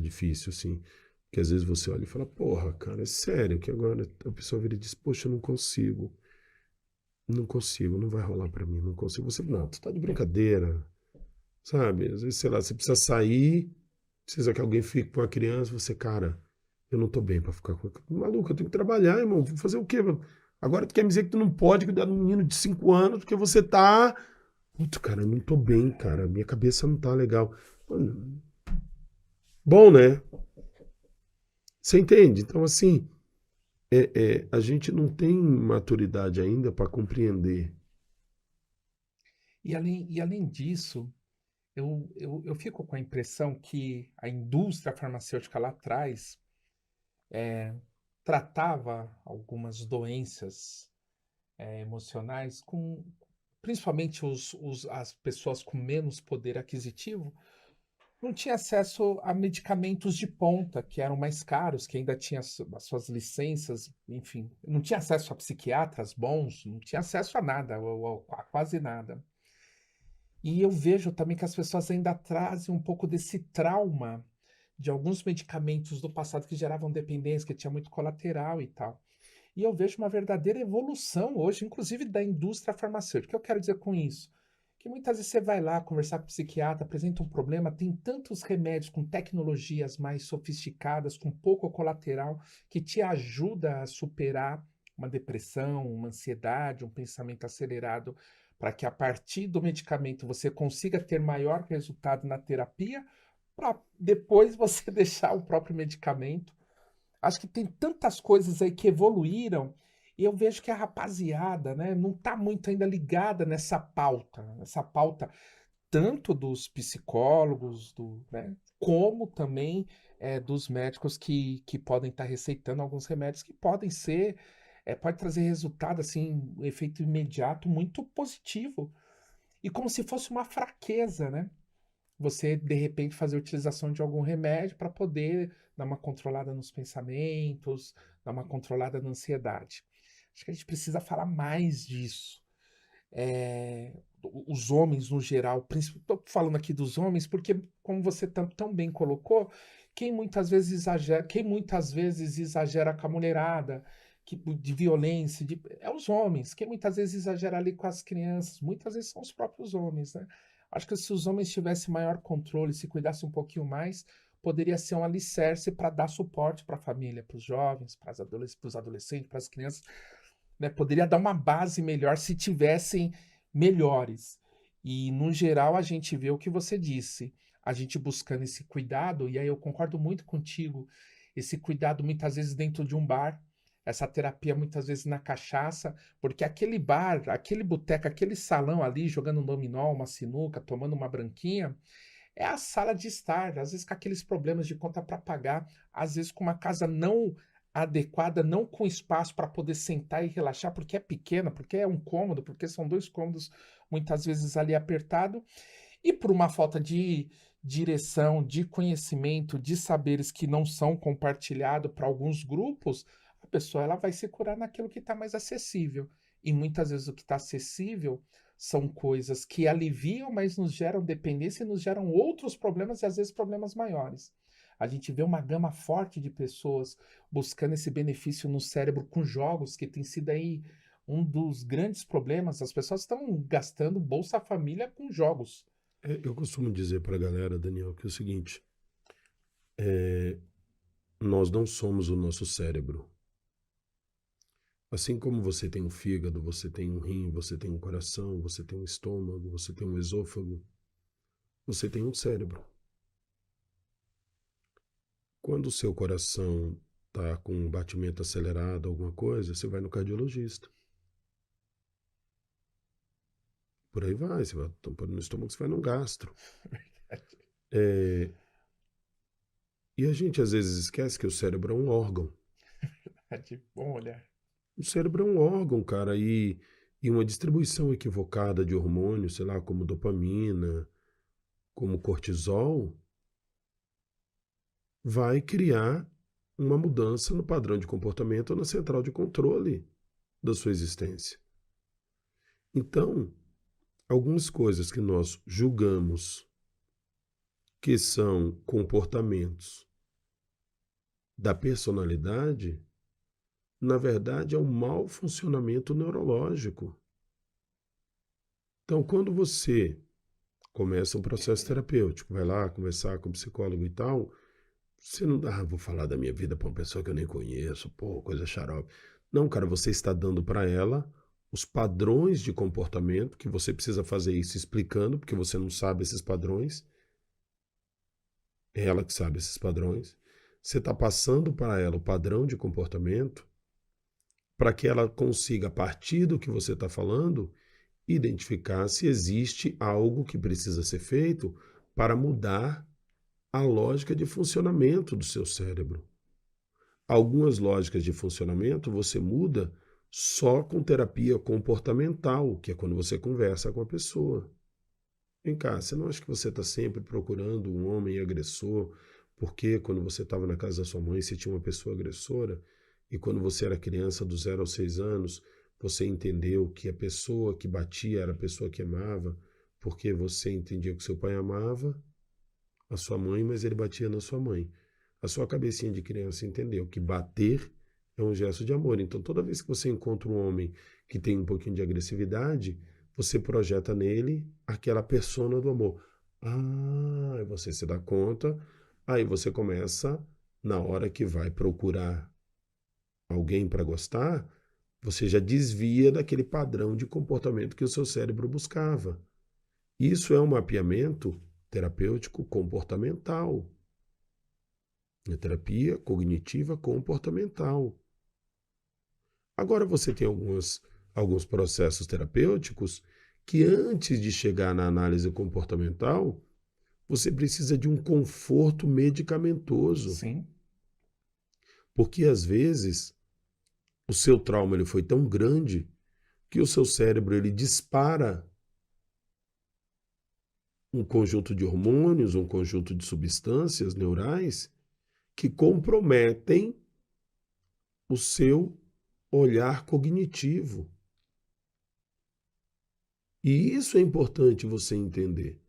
assim. Porque às vezes você olha e fala, porra, cara, é sério que agora a pessoa vira e diz, poxa, eu não consigo, não vai rolar pra mim, não consigo. Você, não, tu tá de brincadeira, sabe? Às vezes, sei lá, você precisa sair, precisa que alguém fique com a criança, você, cara, eu não tô bem pra ficar com... Maluco, eu tenho que trabalhar, irmão, vou fazer o quê? Agora tu quer me dizer que tu não pode cuidar de um menino de 5 anos porque você tá... Puta, cara, eu não tô bem, cara, minha cabeça não tá legal. Mano, bom, né? Você entende? Então, assim, a gente não tem maturidade ainda para compreender. E além disso, eu fico com a impressão que a indústria farmacêutica lá atrás tratava algumas doenças emocionais com principalmente as pessoas com menos poder aquisitivo não tinha acesso a medicamentos de ponta, que eram mais caros, que ainda tinha as suas licenças, enfim, não tinha acesso a psiquiatras bons, não tinha acesso a nada, a quase nada. E eu vejo também que as pessoas ainda trazem um pouco desse trauma de alguns medicamentos do passado que geravam dependência, que tinha muito colateral e tal. E eu vejo uma verdadeira evolução hoje, inclusive da indústria farmacêutica. O que eu quero dizer com isso? Que muitas vezes você vai lá conversar com o psiquiatra, apresenta um problema, tem tantos remédios com tecnologias mais sofisticadas, com pouco colateral, que te ajuda a superar uma depressão, uma ansiedade, um pensamento acelerado, para que a partir do medicamento você consiga ter maior resultado na terapia, para depois você deixar o próprio medicamento. Acho que tem tantas coisas aí que evoluíram e eu vejo que a rapaziada, né, não tá muito ainda ligada nessa pauta tanto dos psicólogos, né, como também dos médicos que podem estar receitando alguns remédios que podem ser, pode trazer resultado, assim, um efeito imediato muito positivo. E como se fosse uma fraqueza, né? Você, de repente, fazer a utilização de algum remédio para poder dar uma controlada nos pensamentos, dar uma controlada na ansiedade. Acho que a gente precisa falar mais disso. Os homens no geral, estou falando aqui dos homens, porque, como você tão bem colocou, quem muitas vezes exagera com a mulherada, de violência, é os homens. Quem muitas vezes exagera ali com as crianças, muitas vezes são os próprios homens, né? Acho que se os homens tivessem maior controle, se cuidassem um pouquinho mais, poderia ser um alicerce para dar suporte para a família, para os jovens, para os adolescentes, para as crianças, né? Poderia dar uma base melhor se tivessem melhores. E, no geral, a gente vê o que você disse, a gente buscando esse cuidado, e aí eu concordo muito contigo, esse cuidado muitas vezes dentro de um bar, essa terapia muitas vezes na cachaça, porque aquele bar, aquele boteco, aquele salão ali, jogando um dominó, uma sinuca, tomando uma branquinha, é a sala de estar, às vezes com aqueles problemas de conta para pagar, às vezes com uma casa não adequada, não com espaço para poder sentar e relaxar, porque é pequena, porque é um cômodo, porque são 2 cômodos, muitas vezes ali apertado, e por uma falta de direção, de conhecimento, de saberes que não são compartilhados para alguns grupos, a pessoa ela vai se curar naquilo que está mais acessível. E muitas vezes o que está acessível são coisas que aliviam, mas nos geram dependência e nos geram outros problemas e às vezes problemas maiores. A gente vê uma gama forte de pessoas buscando esse benefício no cérebro com jogos, que tem sido aí um dos grandes problemas. As pessoas estão gastando Bolsa Família com jogos. Eu costumo dizer para a galera, Daniel, que é o seguinte: nós não somos o nosso cérebro. Assim como você tem um fígado, você tem um rim, você tem um coração, você tem um estômago, você tem um esôfago, você tem um cérebro. Quando o seu coração está com um batimento acelerado, alguma coisa, você vai no cardiologista. Por aí vai, você vai tampando no estômago, você vai no gastro. E a gente às vezes esquece que o cérebro é um órgão. É de bom olhar. O cérebro é um órgão, cara, e uma distribuição equivocada de hormônios, sei lá, como dopamina, como cortisol, vai criar uma mudança no padrão de comportamento ou na central de controle da sua existência. Então, algumas coisas que nós julgamos que são comportamentos da personalidade, na verdade é um mau funcionamento neurológico. Então, quando você começa um processo terapêutico, vai lá conversar com o psicólogo e tal, você não dá, vou falar da minha vida para uma pessoa que eu nem conheço, pô, coisa xarope. Não, cara, você está dando para ela os padrões de comportamento, que você precisa fazer isso explicando, porque você não sabe esses padrões. É ela que sabe esses padrões. Você está passando para ela o padrão de comportamento para que ela consiga, a partir do que você está falando, identificar se existe algo que precisa ser feito para mudar a lógica de funcionamento do seu cérebro. Algumas lógicas de funcionamento você muda só com terapia comportamental, que é quando você conversa com a pessoa. Vem cá, você não acha que você está sempre procurando um homem agressor porque quando você estava na casa da sua mãe você tinha uma pessoa agressora e quando você era criança dos 0 aos 6 anos você entendeu que a pessoa que batia era a pessoa que amava porque você entendia que seu pai amava a sua mãe, mas ele batia na sua mãe. A sua cabecinha de criança entendeu que bater é um gesto de amor. Então, toda vez que você encontra um homem que tem um pouquinho de agressividade, você projeta nele aquela persona do amor. Ah, você se dá conta, aí você começa, na hora que vai procurar alguém para gostar, você já desvia daquele padrão de comportamento que o seu cérebro buscava. Isso é um mapeamento terapêutico comportamental. É terapia cognitiva comportamental. Agora você tem alguns processos terapêuticos que antes de chegar na análise comportamental, você precisa de um conforto medicamentoso. Sim. Porque às vezes o seu trauma ele foi tão grande que o seu cérebro ele dispara um conjunto de hormônios, um conjunto de substâncias neurais que comprometem o seu olhar cognitivo. E isso é importante você entender.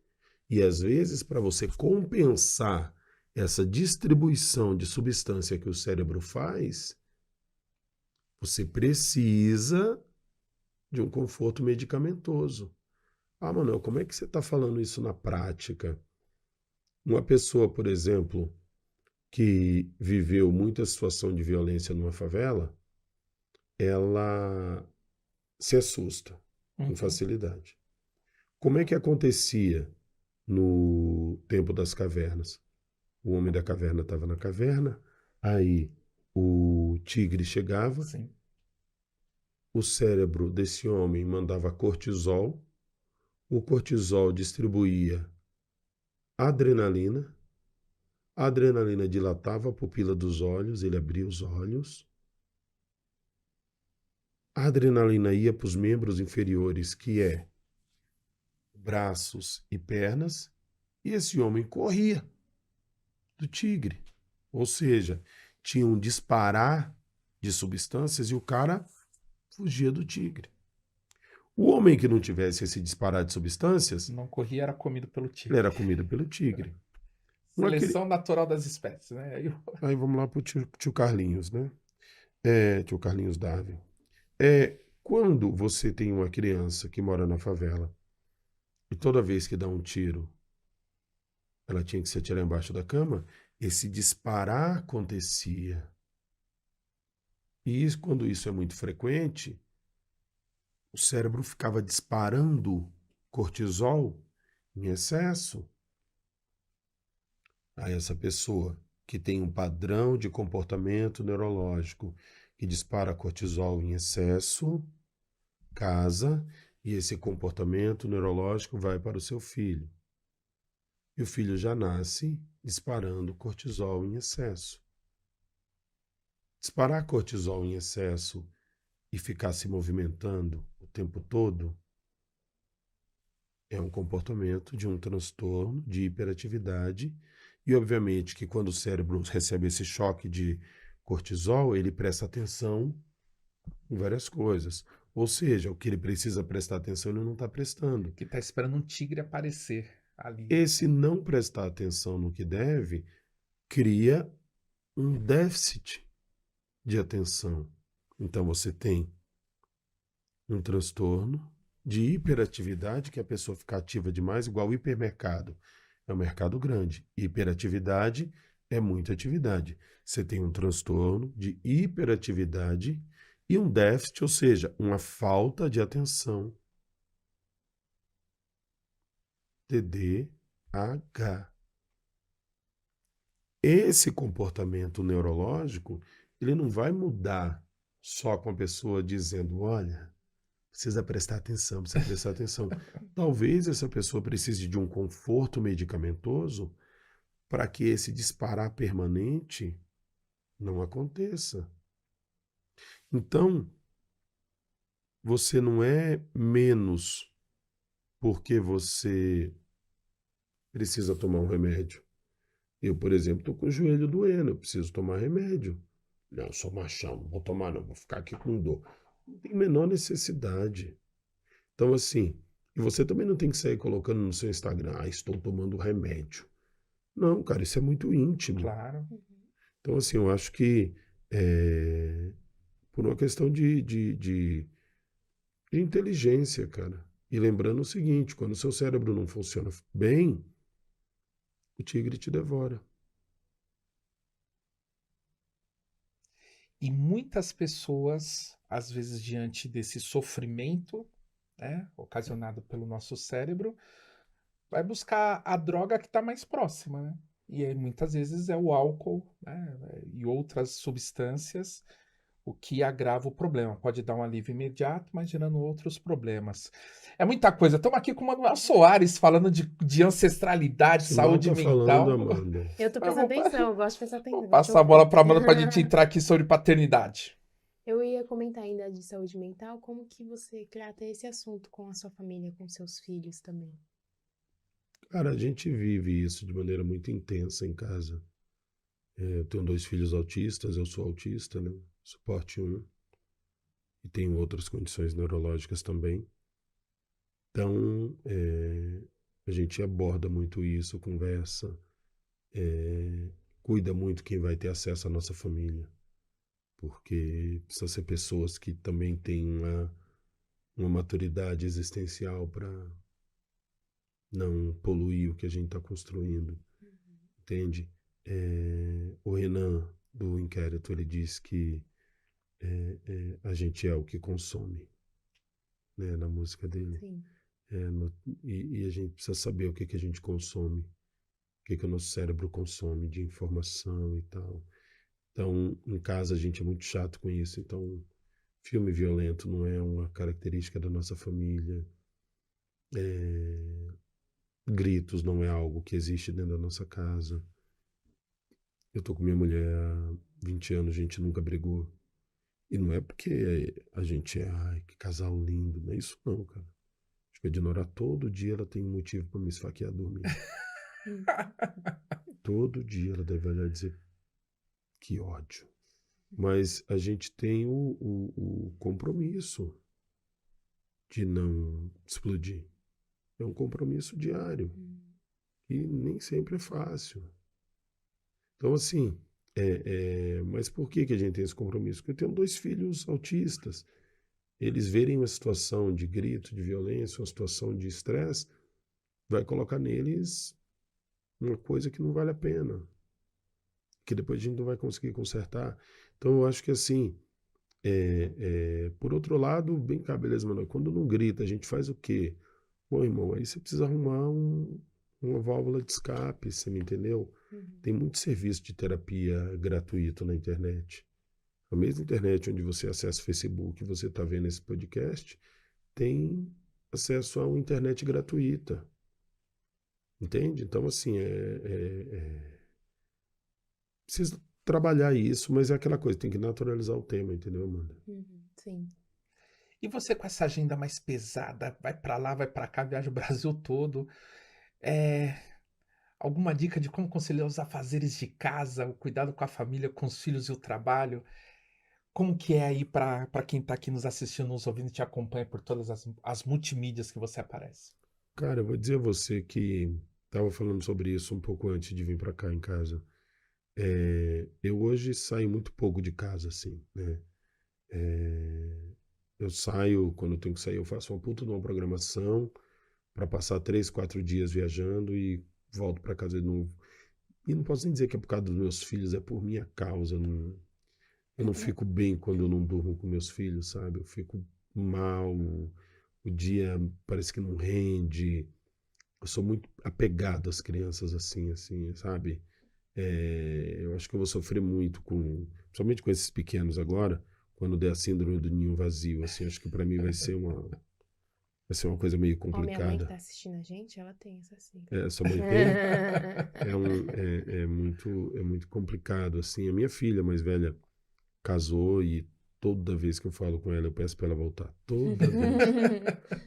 E às vezes, para você compensar essa distribuição de substância que o cérebro faz, você precisa de um conforto medicamentoso. Ah, Manuel, como é que você está falando isso na prática? Uma pessoa, por exemplo, que viveu muita situação de violência numa favela, ela se assusta com facilidade. Como é que acontecia no tempo das cavernas? O homem da caverna estava na caverna, aí o tigre chegava, Sim. o cérebro desse homem mandava cortisol, o cortisol distribuía adrenalina, a adrenalina dilatava a pupila dos olhos, ele abria os olhos, a adrenalina ia para os membros inferiores, que é braços e pernas, e esse homem corria do tigre. Ou seja, tinha um disparar de substâncias e o cara fugia do tigre. O homem que não tivesse esse disparar de substâncias, Não corria, era comido pelo ele tigre. era comido pelo tigre. Seleção natural das espécies, né? Aí vamos lá para o tio Carlinhos, né? Tio Carlinhos Darwin. Quando você tem uma criança que mora na favela e toda vez que dá um tiro, ela tinha que se atirar embaixo da cama, esse disparar acontecia. E isso, quando isso é muito frequente, o cérebro ficava disparando cortisol em excesso. Aí essa pessoa que tem um padrão de comportamento neurológico que dispara cortisol em excesso, casa, e esse comportamento neurológico vai para o seu filho. E o filho já nasce disparando cortisol em excesso. Disparar cortisol em excesso e ficar se movimentando o tempo todo é um comportamento de um transtorno de hiperatividade. E, obviamente, que quando o cérebro recebe esse choque de cortisol, ele presta atenção em várias coisas. Ou seja, o que ele precisa prestar atenção, ele não está prestando. Que está esperando um tigre aparecer ali. Esse não prestar atenção no que deve cria um déficit de atenção. Então, você tem um transtorno de hiperatividade, que a pessoa fica ativa demais, igual o hipermercado. É um mercado grande. Hiperatividade é muita atividade. Você tem um transtorno de hiperatividade e um déficit, ou seja, uma falta de atenção. TDAH. Esse comportamento neurológico, ele não vai mudar só com a pessoa dizendo, olha, precisa prestar atenção, precisa prestar atenção. Talvez essa pessoa precise de um conforto medicamentoso para que esse disparar permanente não aconteça. Então, você não é menos porque você precisa tomar um remédio. Eu, por exemplo, estou com o joelho doendo, eu preciso tomar remédio. Não, eu sou machão, não vou tomar não, vou ficar aqui com dor. Não tem a menor necessidade. Então, assim, e você também não tem que sair colocando no seu Instagram, estou tomando remédio. Não, cara, isso é muito íntimo. Claro. Então, assim, eu acho que por uma questão de inteligência, cara. E lembrando o seguinte, quando o seu cérebro não funciona bem, o tigre te devora. E muitas pessoas, às vezes, diante desse sofrimento, né, ocasionado pelo nosso cérebro, vai buscar a droga que está mais próxima, né? E aí, muitas vezes é o álcool, né? E outras substâncias, o que agrava o problema. Pode dar um alívio imediato, mas gerando outros problemas. É muita coisa. Estamos aqui com o Manuel Soares falando de ancestralidade, Você mal saúde tá falando, mental. Amanda. Eu tô Eu prestando vou, atenção, eu gosto de prestar vou atenção, vou te passar a bola ouvir. para a Amanda para a gente entrar aqui sobre paternidade. Eu ia comentar ainda de saúde mental, como que você trata esse assunto com a sua família, com seus filhos também? Cara, a gente vive isso de maneira muito intensa em casa. Eu tenho 2 filhos autistas, eu sou autista, né? Suporte 1, e tenho outras condições neurológicas também. Então, a gente aborda muito isso, conversa, cuida muito quem vai ter acesso à nossa família, porque precisa ser pessoas que também têm uma maturidade existencial para não poluir o que a gente está construindo, entende? O Renan, do inquérito, ele diz que a gente é o que consome, né, na música dele. Sim. E a gente precisa saber o que a gente consome, o que o nosso cérebro consome de informação e tal. Então, em casa a gente é muito chato com isso. Então, filme violento não é uma característica da nossa família. Gritos não é algo que existe dentro da nossa casa. Eu tô com minha mulher há 20 anos, a gente nunca brigou. E não é porque a gente é, ai, que casal lindo, não é isso não, cara. Acho que a Dinora todo dia ela tem um motivo para me esfaquear dormindo. Todo dia ela deve olhar e dizer, que ódio. Mas a gente tem o compromisso de não explodir. É um compromisso diário. E nem sempre é fácil. Então, assim, mas por que a gente tem esse compromisso? Porque eu tenho 2 filhos autistas. Eles verem uma situação de grito, de violência, uma situação de estresse, vai colocar neles uma coisa que não vale a pena, que depois a gente não vai conseguir consertar. Então, eu acho que assim, por outro lado, vem cá, beleza, mano, quando não grita, a gente faz o quê? Bom, irmão, aí você precisa arrumar uma válvula de escape, você me entendeu? Tem muito serviço de terapia gratuito na internet. A mesma internet onde você acessa o Facebook e você está vendo esse podcast, tem acesso a uma internet gratuita. Entende? Então, assim, precisa trabalhar isso, mas é aquela coisa, tem que naturalizar o tema, entendeu, Amanda? Sim. E você com essa agenda mais pesada, vai para lá, vai para cá, viaja o Brasil todo. Alguma dica de como conciliar os afazeres de casa, o cuidado com a família, com os filhos e o trabalho? Como que é aí para quem está aqui nos assistindo, nos ouvindo e te acompanha por todas as multimídias que você aparece? Cara, eu vou dizer a você que estava falando sobre isso um pouco antes de vir para cá em casa. Eu hoje saio muito pouco de casa, assim, né? Eu saio, quando eu tenho que sair, eu faço uma puta de uma programação para passar 3, 4 dias viajando e volto para casa de novo. E não posso nem dizer que é por causa dos meus filhos, é por minha causa. Eu não fico bem quando eu não durmo com meus filhos, sabe? Eu fico mal, o dia parece que não rende. Eu sou muito apegado às crianças assim, sabe? Eu acho que eu vou sofrer muito principalmente com esses pequenos agora, quando der a síndrome do ninho vazio, assim, acho que para mim vai ser uma coisa meio Ó, minha mãe que complicada. tá assistindo a gente, ela tem essa síndrome. Sua mãe tem? É muito complicado, assim. A minha filha mais velha casou e toda vez que eu falo com ela, eu peço para ela voltar. Toda vez.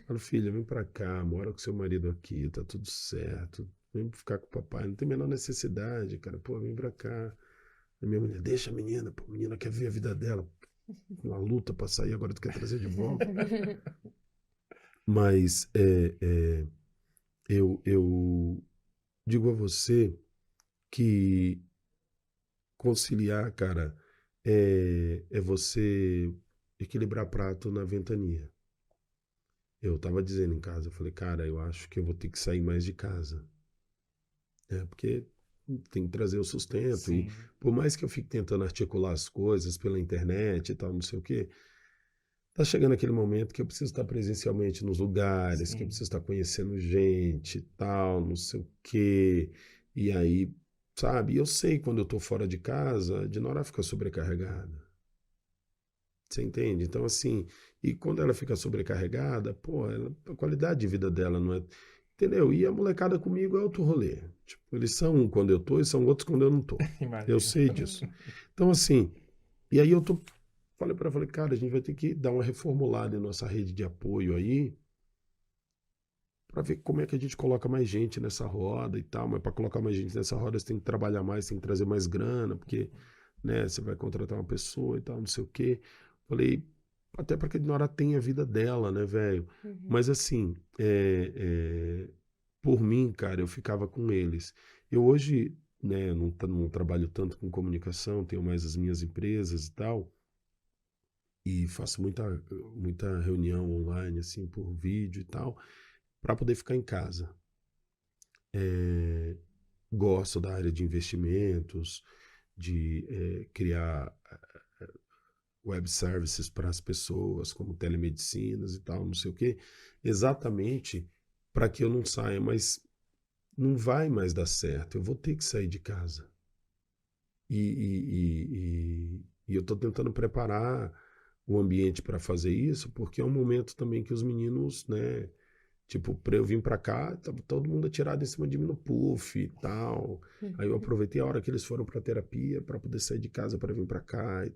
Falo, filha, vem para cá, mora com seu marido aqui, tá tudo certo. Vem ficar com o papai, não tem a menor necessidade, cara. Pô, vem pra cá. A minha mulher, deixa a menina, pô, a menina quer ver a vida dela. Uma luta pra sair, agora tu quer trazer de volta. Mas eu digo a você que conciliar, cara, é você equilibrar prato na ventania. Eu tava dizendo em casa, eu falei, cara, eu acho que eu vou ter que sair mais de casa. Porque tem que trazer o sustento. E Sim. por mais que eu fique tentando articular as coisas pela internet e tal, não sei o quê, tá chegando aquele momento que eu preciso estar presencialmente nos lugares, que eu Sim. preciso estar conhecendo gente e tal, não sei o quê. E aí, sabe? Eu sei quando eu tô fora de casa, a Dinora fica sobrecarregada. Você entende? Então, assim, e quando ela fica sobrecarregada, pô, a qualidade de vida dela não é. Entendeu? E a molecada comigo é outro rolê. Tipo, eles são um quando eu tô e são outros quando eu não tô. Eu Imagino. sei disso. Então, assim, e aí falei pra ela, falei, cara, a gente vai ter que dar uma reformulada em nossa rede de apoio aí, pra ver como é que a gente coloca mais gente nessa roda e tal. Mas pra colocar mais gente nessa roda, você tem que trabalhar mais, tem que trazer mais grana, porque, né, você vai contratar uma pessoa e tal, não sei o quê. Falei, até para que a Nora tenha a vida dela, né, velho? Uhum. Mas assim, por mim, cara, eu ficava com eles. Eu hoje, né, não trabalho tanto com comunicação, tenho mais as minhas empresas e tal, e faço muita reunião online, assim, por vídeo e tal, para poder ficar em casa. É, gosto da área de investimentos, de criar web services para as pessoas, como telemedicinas e tal, não sei o quê, exatamente para que eu não saia, mas não vai mais dar certo, eu vou ter que sair de casa. E eu estou tentando preparar o ambiente para fazer isso, porque é um momento também que os meninos, né, tipo, para eu vir para cá, tava todo mundo atirado em cima de mim no puff e tal. Aí eu aproveitei a hora que eles foram para terapia para poder sair de casa para vir para cá,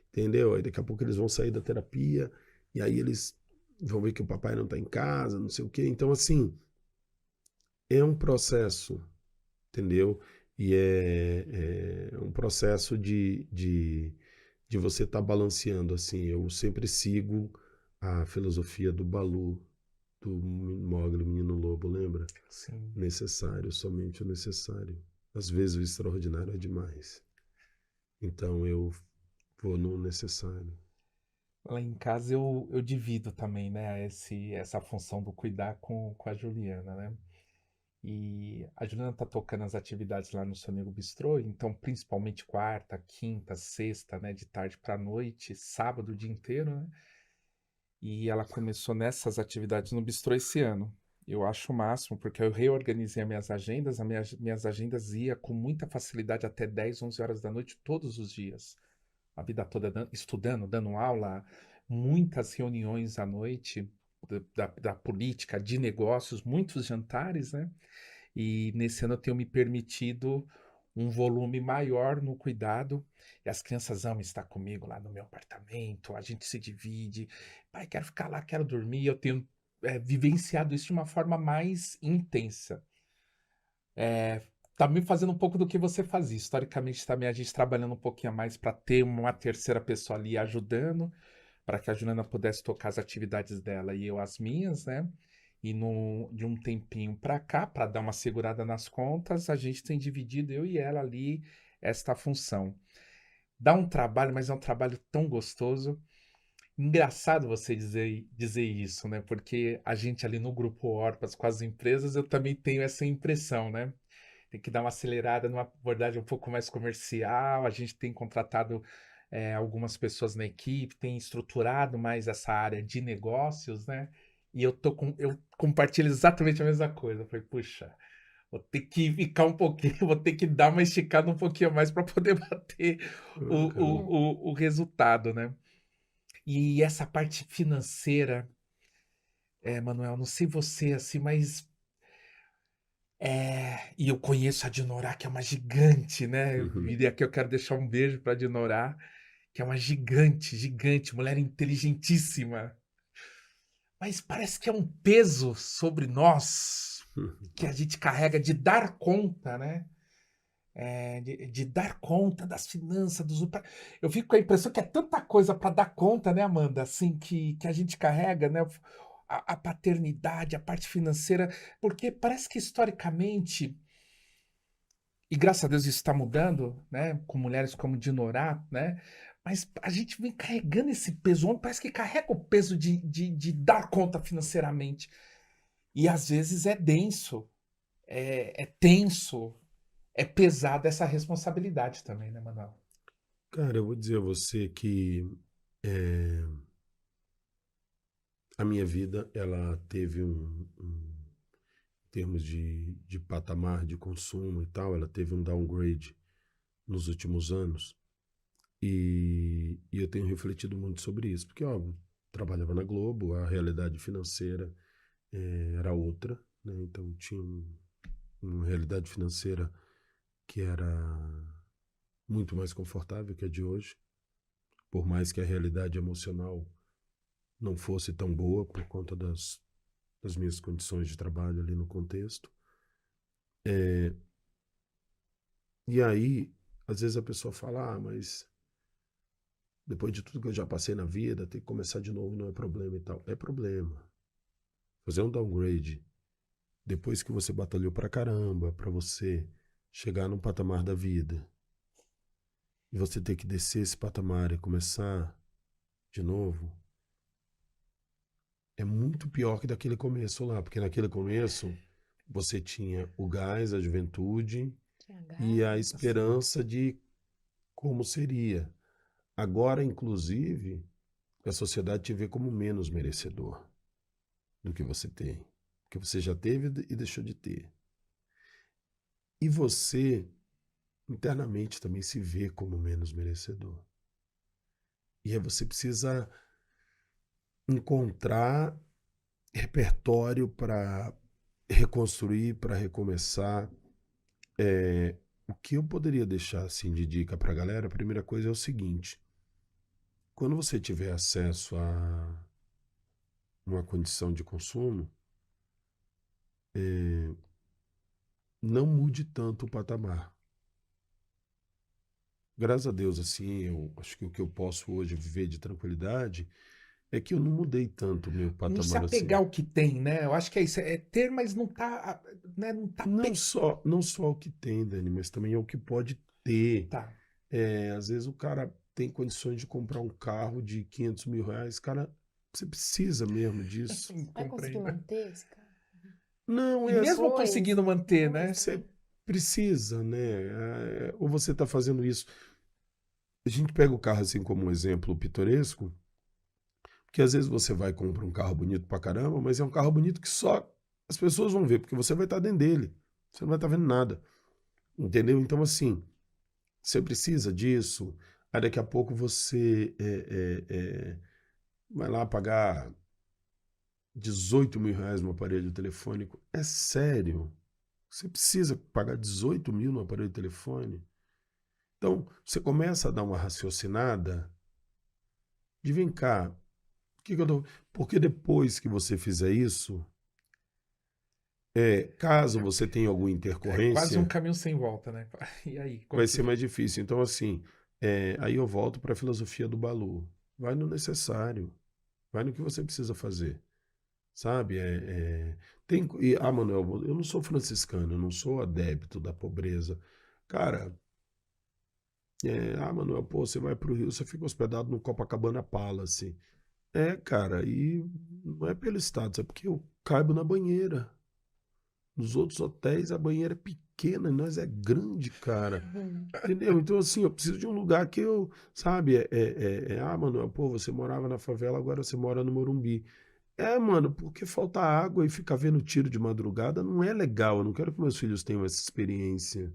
entendeu? Aí daqui a pouco eles vão sair da terapia e aí eles vão ver que o papai não está em casa, não sei o quê. Então, assim, é um processo, entendeu? E é um processo de você estar balanceando, assim. Eu sempre sigo a filosofia do Balu, do Mowgli, Menino Lobo, lembra? Sim. Necessário, somente o necessário. Às vezes o extraordinário é demais. Então eu vou no necessário. Lá em casa eu divido também, né, essa função do cuidar com a Juliana, né? E a Juliana tá tocando as atividades lá no Sonego Bistrô, então principalmente quarta, quinta, sexta, né, de tarde para noite, sábado o dia inteiro, né? E ela começou nessas atividades no Bistrô esse ano. Eu acho o máximo, porque eu reorganizei as minhas agendas, minhas agendas ia com muita facilidade até 10, 11 horas da noite todos os dias. A vida toda estudando, dando aula, muitas reuniões à noite da política, de negócios, muitos jantares, né? E nesse ano eu tenho me permitido um volume maior no cuidado. E as crianças amam estar comigo lá no meu apartamento, a gente se divide. Pai, quero ficar lá, quero dormir. Eu tenho vivenciado isso de uma forma mais intensa. Tá me fazendo um pouco do que você fazia. Historicamente, também a gente trabalhando um pouquinho a mais para ter uma terceira pessoa ali ajudando, para que a Juliana pudesse tocar as atividades dela e eu as minhas, né? E de um tempinho para cá, para dar uma segurada nas contas, a gente tem dividido, eu e ela ali, esta função. Dá um trabalho, mas é um trabalho tão gostoso. Engraçado você dizer isso, né? Porque a gente ali no grupo Orpas com as empresas, eu também tenho essa impressão, né? Tem que dar uma acelerada numa abordagem um pouco mais comercial. A gente tem contratado algumas pessoas na equipe, tem estruturado mais essa área de negócios, né? E eu compartilho exatamente a mesma coisa. Eu falei, puxa, vou ter que ficar um pouquinho, vou ter que dar uma esticada um pouquinho mais para poder bater Aham. o resultado, né? E essa parte financeira, Manuel, não sei você assim, mas e eu conheço a Dinorá, que é uma gigante, né? Uhum. E aqui eu quero deixar um beijo para a Dinorá, que é uma gigante, gigante, mulher inteligentíssima. Mas parece que é um peso sobre nós que a gente carrega de dar conta, né? De dar conta das finanças, eu fico com a impressão que é tanta coisa para dar conta, né, Amanda? Assim, que a gente carrega, né? A paternidade, a parte financeira, porque parece que historicamente. E graças a Deus isso está mudando, né? Com mulheres como Dinorá, né? Mas a gente vem carregando esse peso. O homem parece que carrega o peso de dar conta financeiramente. E às vezes é denso, é tenso, é pesada essa responsabilidade também, né, Manuel? Cara, eu vou dizer a você que é, a minha vida, ela teve em termos de patamar de consumo e tal, ela teve um downgrade nos últimos anos. E eu tenho refletido muito sobre isso, porque, ó, trabalhava na Globo, a realidade financeira era outra, né? Então tinha uma realidade financeira que era muito mais confortável que a de hoje, por mais que a realidade emocional não fosse tão boa por conta das minhas condições de trabalho ali no contexto. E aí, às vezes a pessoa fala, mas depois de tudo que eu já passei na vida, ter que começar de novo não é problema e tal. É problema. Fazer um downgrade depois que você batalhou pra caramba, pra você chegar num patamar da vida, e você ter que descer esse patamar e começar de novo, é muito pior que daquele começo lá, porque naquele começo você tinha o gás, a juventude Tinha e a gás. esperança de como seria. Agora, inclusive, a sociedade te vê como menos merecedor do que você tem, que você já teve e deixou de ter. E você internamente também se vê como menos merecedor. E aí você precisa encontrar repertório para reconstruir, para recomeçar. O que eu poderia deixar assim de dica para a galera, a primeira coisa é o seguinte: quando você tiver acesso a uma condição de consumo, não mude tanto o patamar. Graças a Deus, assim, eu acho que o que eu posso hoje viver de tranquilidade é que eu não mudei tanto o meu Não se patamar assim. apegar ao que tem, né? Eu acho que é isso. É ter, mas não tá, né? Não tá. Não só o que tem, Dani, mas também é o que pode ter. Tá. Às vezes o cara tem condições de comprar um carro de 500 mil reais. Cara, você precisa mesmo disso? Vai conseguir Compreendo. manter esse cara? Não, E é mesmo Depois, conseguindo manter, né? depois você também. precisa, né? Ou você está fazendo isso. A gente pega o carro assim como um exemplo pitoresco, porque às vezes você vai e compra um carro bonito pra caramba, mas é um carro bonito que só as pessoas vão ver, porque você vai estar dentro dele. Você não vai estar vendo nada. Entendeu? Então, assim, você precisa disso. Aí daqui a pouco você vai lá pagar 18 mil reais no aparelho telefônico. É sério. Você precisa pagar 18 mil no aparelho telefone? Então, você começa a dar uma raciocinada de vem cá, porque depois que você fizer isso, caso você tenha alguma É quase um intercorrência, caminho sem volta, né? E aí, como vai que. ser mais difícil. Então, assim, aí eu volto para a filosofia do Balu. Vai no necessário, vai no que você precisa fazer, sabe? Manuel, eu não sou franciscano, eu não sou adepto da pobreza. Cara, Manuel, pô, você vai para o Rio, você fica hospedado no Copacabana Palace. Cara, e não é pelo status, é porque eu caibo na banheira. Nos outros hotéis a banheira é pequena, nós é grande, cara. Entendeu? Então, assim, eu preciso de um lugar que eu, sabe, Manuel, pô, você morava na favela, agora você mora no Morumbi. Mano, porque falta água e ficar vendo tiro de madrugada não é legal. Eu não quero que meus filhos tenham essa experiência.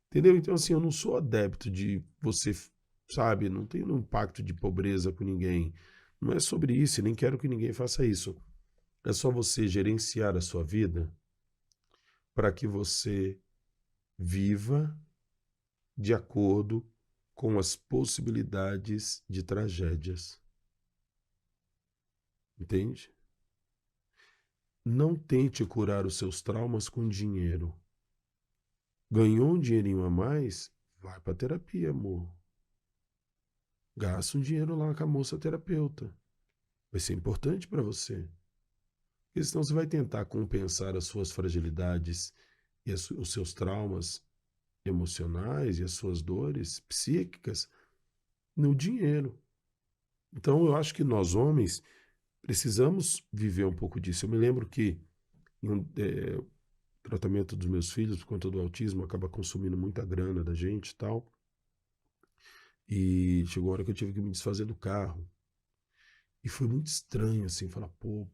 Entendeu? Então, assim, eu não sou adepto de você, sabe, não tenho um pacto de pobreza com ninguém. Não é sobre isso, e nem quero que ninguém faça isso. É só você gerenciar a sua vida para que você viva de acordo com as possibilidades de tragédias. Entende? Não tente curar os seus traumas com dinheiro. Ganhou um dinheirinho a mais? Vai para terapia, amor. Gasta um dinheiro lá com a moça terapeuta. Vai ser importante para você. Porque senão você vai tentar compensar as suas fragilidades e os seus traumas emocionais e as suas dores psíquicas no dinheiro. Então eu acho que nós homens precisamos viver um pouco disso. Eu me lembro que o tratamento dos meus filhos, por conta do autismo, acaba consumindo muita grana da gente e tal. E chegou a hora que eu tive que me desfazer do carro. E foi muito estranho, assim, falar, pô,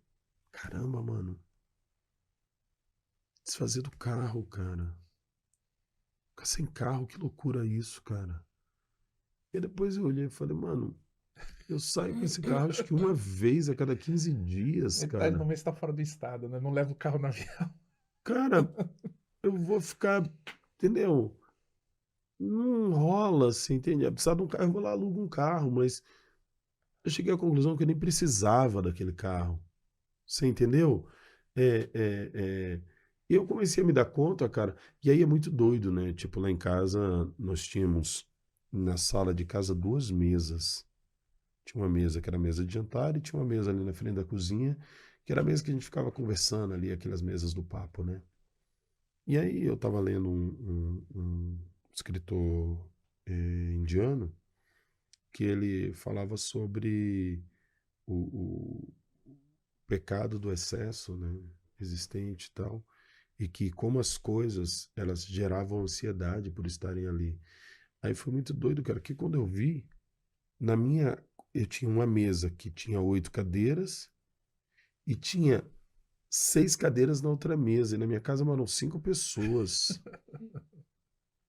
caramba, mano, desfazer do carro, cara. Ficar sem carro, que loucura isso, cara. E depois eu olhei e falei, mano, eu saio com esse carro acho que uma vez a cada 15 dias, Metade do cara. mês tá fora do estado, né? Não leva o carro no avião. Cara, eu vou ficar, entendeu? Não rola assim, entende? Precisar de um carro, eu vou lá, alugo um carro, mas eu cheguei à conclusão que eu nem precisava daquele carro. Você entendeu? É, é, é. E eu comecei a me dar conta, cara, e aí é muito doido, né? Tipo, lá em casa, nós tínhamos na sala de casa duas mesas. Tinha uma mesa que era a mesa de jantar e tinha uma mesa ali na frente da cozinha, que era a mesa que a gente ficava conversando ali, aquelas mesas do papo, né? E aí eu estava lendo um escritor indiano que ele falava sobre o pecado do excesso, né, existente e tal, e que como as coisas elas geravam ansiedade por estarem ali. Aí foi muito doido, cara, que quando eu vi, na minha, eu tinha uma mesa que tinha 8 cadeiras e tinha 6 cadeiras na outra mesa, e na minha casa moram 5 pessoas.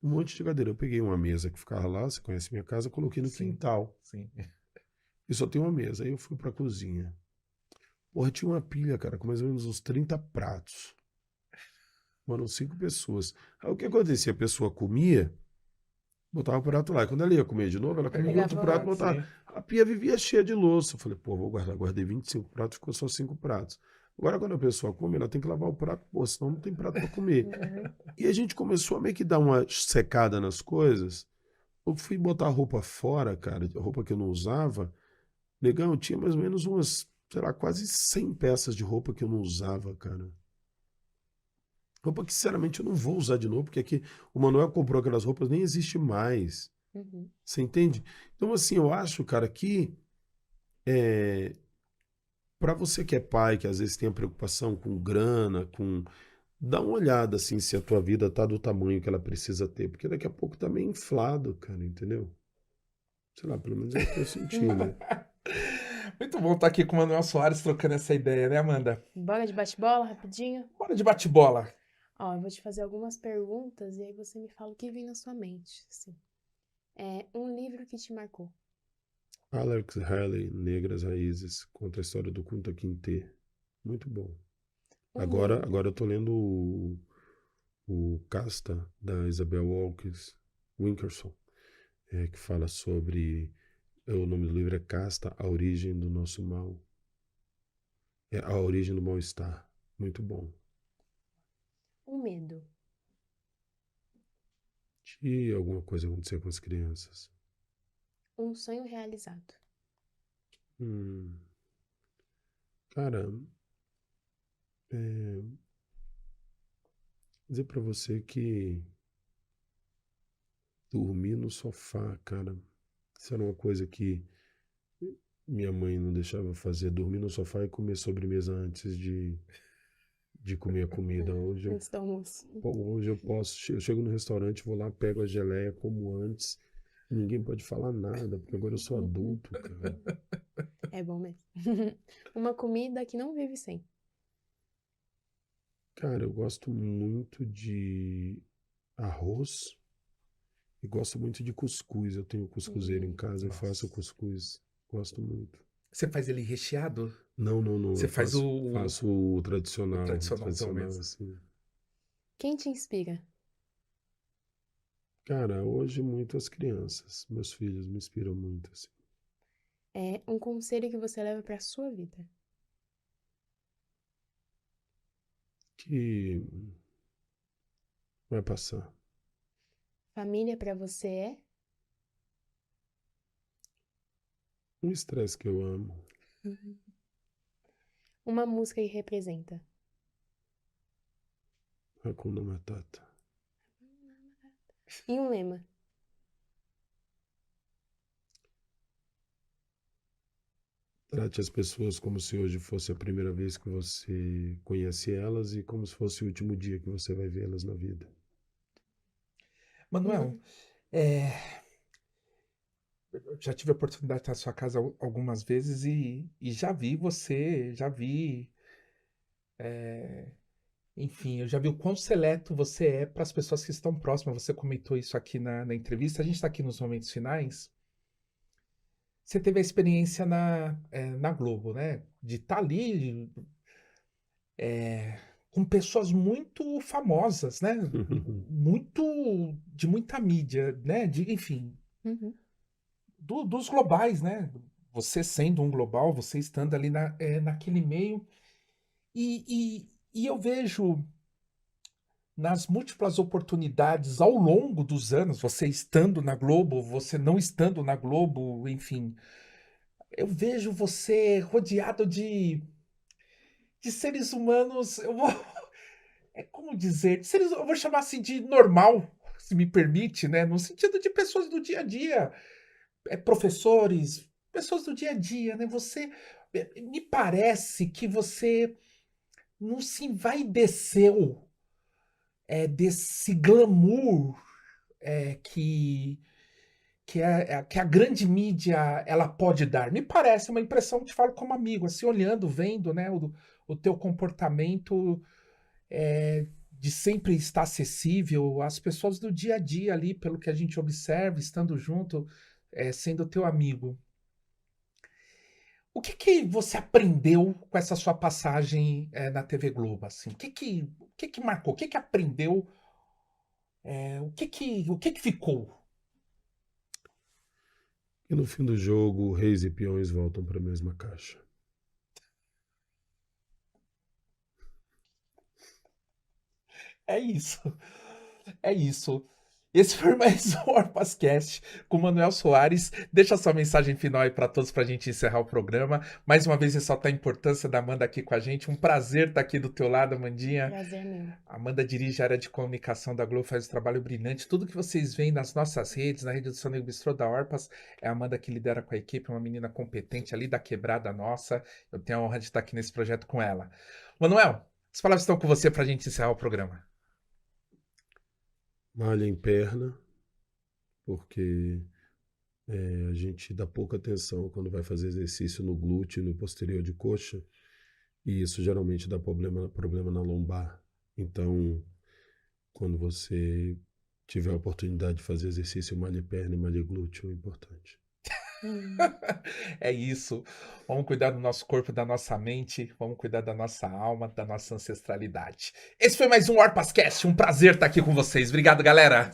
Um monte de cadeira. Eu peguei uma mesa que ficava lá, você conhece minha casa, coloquei no Sim, quintal. sim. E só tem uma mesa. Aí eu fui pra cozinha. Porra, tinha uma pilha, cara, com mais ou menos uns 30 pratos. Moram 5 pessoas. Aí o que acontecia? A pessoa comia, botava o prato lá. E quando ela ia comer de novo, ela comia em Pegava outro Pegava prato, outro. botava. sim. A pia vivia cheia de louça. Eu falei, pô, vou guardar. Guardei 25 pratos, ficou só 5 pratos. Agora, quando a pessoa come, ela tem que lavar o prato, pô, senão não tem prato para comer. Uhum. E a gente começou a meio que dar uma secada nas coisas. Eu fui botar roupa fora, cara, roupa que eu não usava. Negão, eu tinha mais ou menos umas, sei lá, quase 100 peças de roupa que eu não usava, cara. Roupa que, sinceramente, eu não vou usar de novo, porque aqui o Manuel comprou aquelas roupas, nem existe mais. Uhum. Você entende? Então, assim, eu acho, cara, que para você que é pai, que às vezes tem a preocupação com grana, com. Dá uma olhada, assim, se a tua vida tá do tamanho que ela precisa ter, porque daqui a pouco tá meio inflado, cara, entendeu? Sei lá, pelo menos é o que eu senti, né? Muito bom estar aqui com o Manuel Soares trocando essa ideia, né, Amanda? Bora de bate-bola, rapidinho? Bora de bate-bola. Ó, eu vou te fazer algumas perguntas e aí você me fala o que vem na sua mente, assim. É um livro que te marcou. Alex Haley, Negras Raízes, conta a história do Kunta Kinte. Muito bom. Um Agora, medo. agora eu tô lendo o Casta, da Isabel Wilkes Winkerson, que fala sobre. O nome do livro é Casta, a origem do nosso mal. É a origem do mal-estar. Muito bom. Um medo. De alguma coisa acontecer com as crianças. Um sonho realizado. Hum, cara, é, dizer pra você que dormir no sofá, cara, isso era uma coisa que minha mãe não deixava eu fazer, dormir no sofá e comer sobremesa antes de comer a comida. Antes do almoço. Hoje eu posso, eu chego no restaurante, vou lá, pego a geleia, como antes, e ninguém pode falar nada, porque agora eu sou adulto, cara. É bom mesmo. Uma comida que não vive sem. Cara, eu gosto muito de arroz e gosto muito de cuscuz. Eu tenho cuscuzeiro em casa, eu faço Nossa. cuscuz. Gosto muito. Você faz ele recheado? Não, não, não. Você Eu faz faço o o tradicional, tradicionalzão mesmo. assim. Quem te inspira? Cara, hoje muito as crianças, meus filhos me inspiram muito, assim. É um conselho que você leva pra sua vida. Que vai passar. Família pra você é? Um estresse que eu amo. Uma música que representa. Hakuna Matata. E um lema. Trate as pessoas como se hoje fosse a primeira vez que você conhece elas e como se fosse o último dia que você vai vê-las na vida. Manuel, é, eu já tive a oportunidade de estar na sua casa algumas vezes e já vi você, enfim, eu já vi o quão seleto você é para as pessoas que estão próximas. Você comentou isso aqui na entrevista. A gente está aqui nos momentos finais. Você teve a experiência na Globo, né? De estar ali com pessoas muito famosas, né? De muita mídia, né? Enfim, Uhum. dos globais, né? Você sendo um global, você estando ali naquele meio. E eu vejo nas múltiplas oportunidades ao longo dos anos, você estando na Globo, você não estando na Globo, enfim, eu vejo você rodeado de seres humanos, como dizer, de seres, eu vou chamar assim de normal, se me permite, né? No sentido de pessoas do dia a dia, professores, pessoas do dia a dia, né? Me parece que você não se envaideceu desse glamour que a grande mídia ela pode dar. Me parece uma impressão, te falo como amigo, assim, olhando, vendo, né, o teu comportamento de sempre estar acessível às pessoas do dia a dia ali, pelo que a gente observa, estando junto, sendo teu amigo. O que você aprendeu com essa sua passagem na TV Globo? Assim? O que marcou? O que aprendeu? O que ficou? E no fim do jogo, reis e peões voltam para a mesma caixa. É isso. É isso. Esse foi mais um Orpascast com o Manuel Soares. Deixa sua mensagem final aí para todos para a gente encerrar o programa. Mais uma vez, ressaltar a importância da Amanda aqui com a gente. Um prazer estar aqui do teu lado, Amandinha. Prazer meu. A Amanda dirige a área de comunicação da Globo, faz um trabalho brilhante. Tudo que vocês veem nas nossas redes, na rede do Seu Nego Bistrô da Orpas, é a Amanda que lidera com a equipe, uma menina competente ali da quebrada nossa. Eu tenho a honra de estar aqui nesse projeto com ela. Manuel, as palavras estão com você para a gente encerrar o programa. Malha em perna, porque a gente dá pouca atenção quando vai fazer exercício no glúteo e no posterior de coxa, e isso geralmente dá problema na lombar. Então, quando você tiver a oportunidade de fazer exercício, malha perna e malha glúteo é importante. É isso. Vamos cuidar do nosso corpo, da nossa mente, vamos cuidar da nossa alma, da nossa ancestralidade. Esse foi mais um Orpascast. Um prazer estar aqui com vocês. Obrigado, galera.